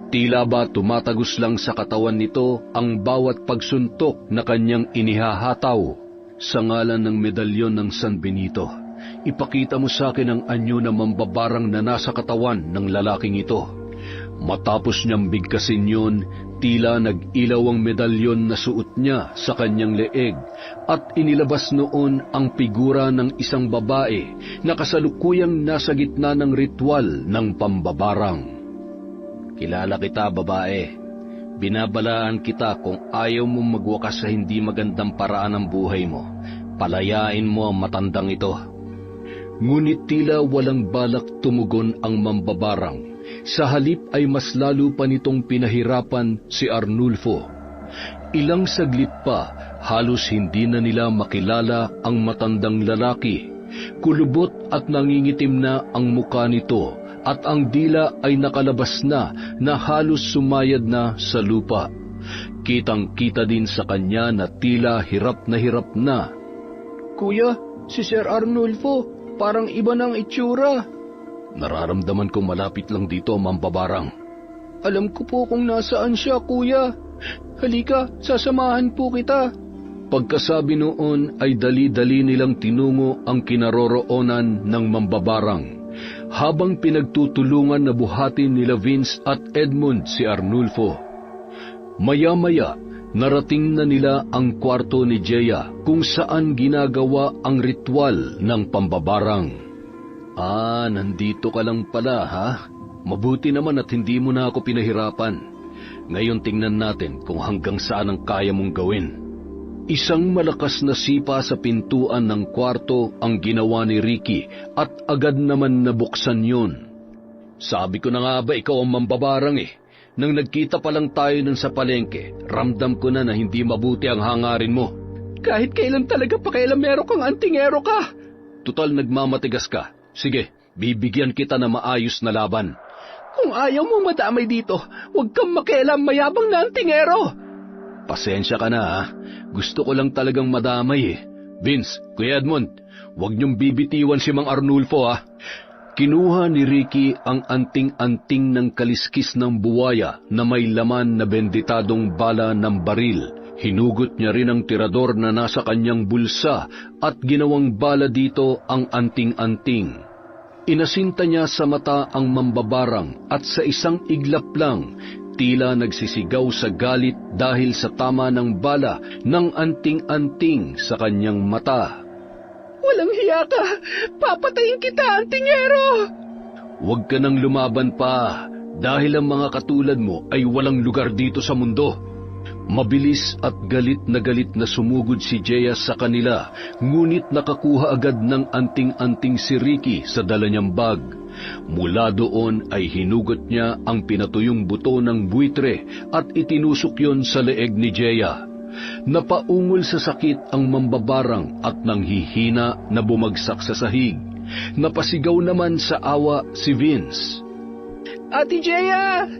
Tila ba tumatagos lang sa katawan nito ang bawat pagsuntok na kanyang inihahataw. Sa ngalan ng medalyon ng San Benito, ipakita mo sa akin ang anyo na mambabarang na nasa katawan ng lalaking ito. Matapos niyang bigkasin yun, tila nag-ilaw ang medalyon na suot niya sa kanyang leeg at inilabas noon ang figura ng isang babae na kasalukuyang nasa gitna ng ritual ng pambabarang. Kilala kita, babae. Binabalaan kita kung ayaw mong magwakas sa hindi magandang paraan ng buhay mo. Palayain mo ang matandang ito. Ngunit tila walang balak tumugon ang mambabarang. Sa halip ay mas lalo pa nitong pinahirapan si Arnulfo. Ilang saglit pa, halos hindi na nila makilala ang matandang lalaki. Kulubot at nangingitim na ang muka nito, at ang dila ay nakalabas na halos sumayad na sa lupa. Kitang-kita din sa kanya na tila hirap na. Kuya, si Sir Arnulfo, parang iba ng itsura. Nararamdaman ko malapit lang dito ang mambabarang. Alam ko po kung nasaan siya, kuya. Halika, sasamahan po kita. Pagkasabi noon ay dali-dali nilang tinungo ang kinaroroonan ng mambabarang, habang pinagtutulungan na buhatin nila Vince at Edmund si Arnulfo. Maya-maya, narating na nila ang kwarto ni Jeya kung saan ginagawa ang ritual ng pambabarang. Ah, nandito ka lang pala, ha? Mabuti naman at hindi mo na ako pinahirapan. Ngayon tingnan natin kung hanggang saan ang kaya mong gawin. Isang malakas na sipa sa pintuan ng kwarto ang ginawa ni Ricky at agad naman nabuksan yun. Sabi ko na nga ba ikaw ang mambabarang eh. Nang nagkita pa lang tayo nun sa palengke, ramdam ko na hindi mabuti ang hangarin mo. Kahit kailan talaga pakialamero kang antingero ka. Tutal nagmamatigas ka. Sige, bibigyan kita na maayos na laban. Kung ayaw mo madamay dito, huwag kang makialam, mayabang na antingero. Pasensya ka na ha. Gusto ko lang talagang madamay eh. Vince, Kuya Edmund, huwag niyong bibitiwan si Mang Arnulfo ha. Kinuha ni Ricky ang anting-anting ng kaliskis ng buwaya na may laman na benditadong bala ng baril. Hinugot niya rin ang tirador na nasa kanyang bulsa at ginawang bala dito ang anting-anting. Inasinta niya sa mata ang mambabarang at sa isang iglap lang, tila nagsisigaw sa galit dahil sa tama ng bala ng anting-anting sa kanyang mata. Walang hiya ka! Papatayin kita, antingero! Huwag ka nang lumaban pa dahil ang mga katulad mo ay walang lugar dito sa mundo. Mabilis at galit na sumugod si Jeya sa kanila, ngunit nakakuha agad ng anting-anting si Ricky sa dala niyang bag. Mula doon ay hinugot niya ang pinatuyong buto ng buitre at itinusok yon sa leeg ni Jeya. Napaungol sa sakit ang mambabarang at nanghihina na bumagsak sa sahig. Napasigaw naman sa awa si Vince. Ate Jeya!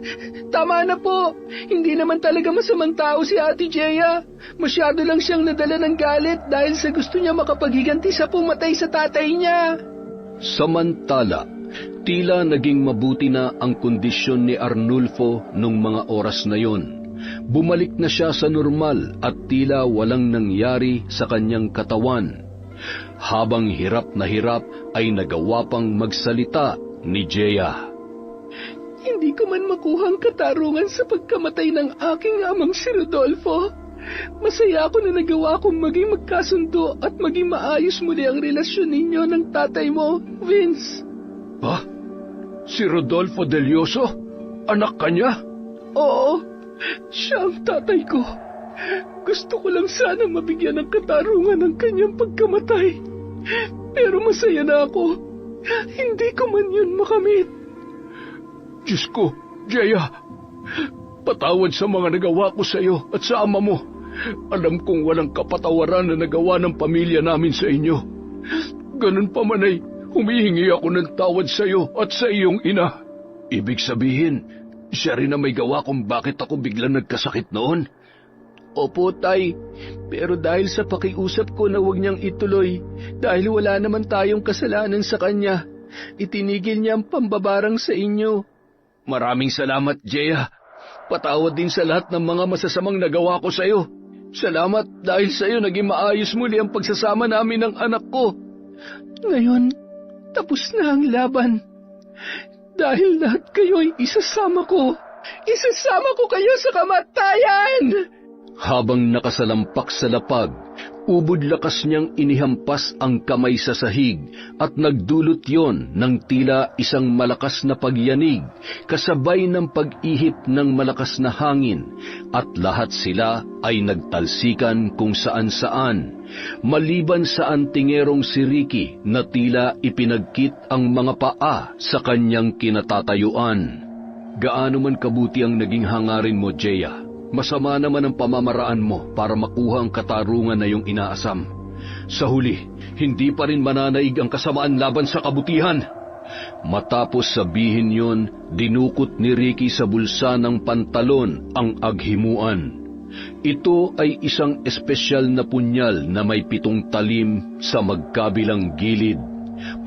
Tama na po! Hindi naman talaga masamang tao si Ate Jeya. Masyado lang siyang nadala ng galit dahil sa gusto niya makapaghiganti sa pumatay sa tatay niya. Samantala, tila naging mabuti na ang kondisyon ni Arnulfo nung mga oras na yon. Bumalik na siya sa normal at tila walang nangyari sa kanyang katawan. Habang hirap na hirap ay nagawa pang magsalita ni Jeya. Hindi ko man makuha ang katarungan sa pagkamatay ng aking amang si Rodolfo. Masaya ako na nagawa kong maging magkasundo at maging maayos muli ang relasyon ninyo ng tatay mo, Vince. Ha? Si Rodolfo Delioso? Anak ka niya? Oo, siya ang tatay ko. Gusto ko lang sana mabigyan ng katarungan ng kanyang pagkamatay. Pero masaya na ako. Hindi ko man yun makamit. Diyos ko, Jeya, patawad sa mga nagawa ko sa iyo at sa ama mo. Alam kong walang kapatawaran na nagawa ng pamilya namin sa inyo. Ganun pa man ay humihingi ako ng tawad sa iyo at sa iyong ina. Ibig sabihin, siya rin na may gawa kung bakit ako biglang nagkasakit noon. Opo, Tay. Pero dahil sa pakiusap ko na huwag niyang ituloy, dahil wala naman tayong kasalanan sa kanya, itinigil niya ang pambabarang sa inyo. Maraming salamat, Jeya. Patawad din sa lahat ng mga masasamang nagawa ko sa iyo. Salamat dahil sa iyo naging maayos muli ang pagsasama namin ng anak ko. Ngayon, tapos na ang laban. Dahil lahat kayo ay isasama ko. Isasama ko kayo sa kamatayan! Habang nakasalampak sa lapag, ubod lakas niyang inihampas ang kamay sa sahig at nagdulot yon ng tila isang malakas na pagyanig kasabay ng pag-ihip ng malakas na hangin at lahat sila ay nagtalsikan kung saan-saan, maliban sa antingerong si Ricky na tila ipinagkit ang mga paa sa kanyang kinatatayuan. Gaano man kabuti ang naging hangarin mo, Jeya, masama naman ang pamamaraan mo para makuha ang katarungan na iyong inaasam. Sa huli, hindi pa rin mananaig ang kasamaan laban sa kabutihan. Matapos sabihin yon, dinukot ni Ricky sa bulsa ng pantalon ang aghimuan. Ito ay isang espesyal na punyal na may 7 talim sa magkabilang gilid.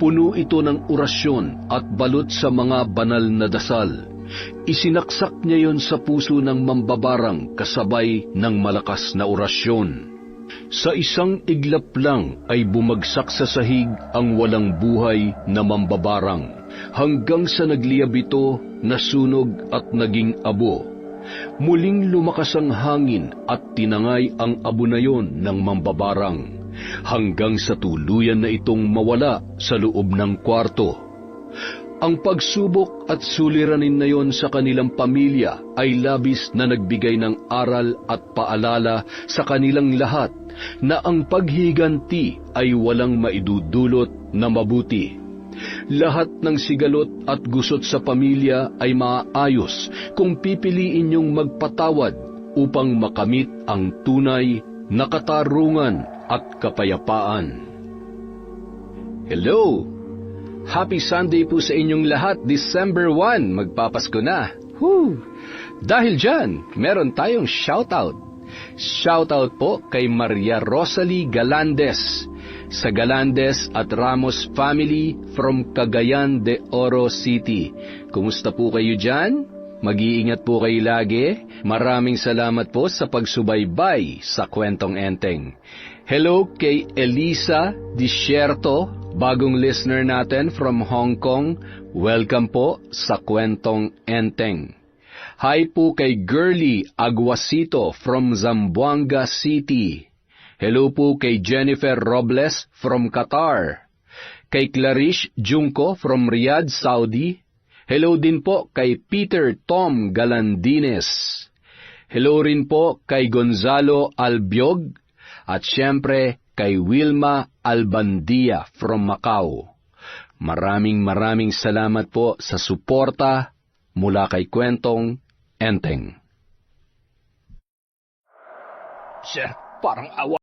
Puno ito ng orasyon at balot sa mga banal na dasal. Isinaksak niya yon sa puso ng mambabarang kasabay ng malakas na orasyon. Sa isang iglap lang ay bumagsak sa sahig ang walang buhay na mambabarang, hanggang sa nagliyab ito, nasunog at naging abo. Muling lumakas ang hangin at tinangay ang abo na yon ng mambabarang, hanggang sa tuluyan na itong mawala sa loob ng kwarto. Ang pagsubok at suliranin na yon sa kanilang pamilya ay labis na nagbigay ng aral at paalala sa kanilang lahat na ang paghiganti ay walang maidudulot na mabuti. Lahat ng sigalot at gusot sa pamilya ay maaayos kung pipiliin niyong magpatawad upang makamit ang tunay na katarungan at kapayapaan. Hello! Happy Sunday po sa inyong lahat. December 1, magpapasko na. Dahil dyan, meron tayong shoutout. Shoutout po kay Maria Rosalie Galandes sa Galandes at Ramos family from Cagayan de Oro City. Kumusta po kayo dyan? Mag-iingat po kayo lagi. Maraming salamat po sa pagsubaybay sa Kwentong Enteng. Hello kay Elisa Disierto, bagong listener natin from Hong Kong. Welcome po sa Kwentong Enteng. Hi po kay Girly Aguasito from Zamboanga City. Hello po kay Jennifer Robles from Qatar. Kay Clarice Junco from Riyadh, Saudi. Hello din po kay Peter Tom Galandines. Hello rin po kay Gonzalo Albiog at siyempre kay Wilma Albandia from Macau. Maraming salamat po sa suporta mula kay Kwentong Enteng. Sir, parang awa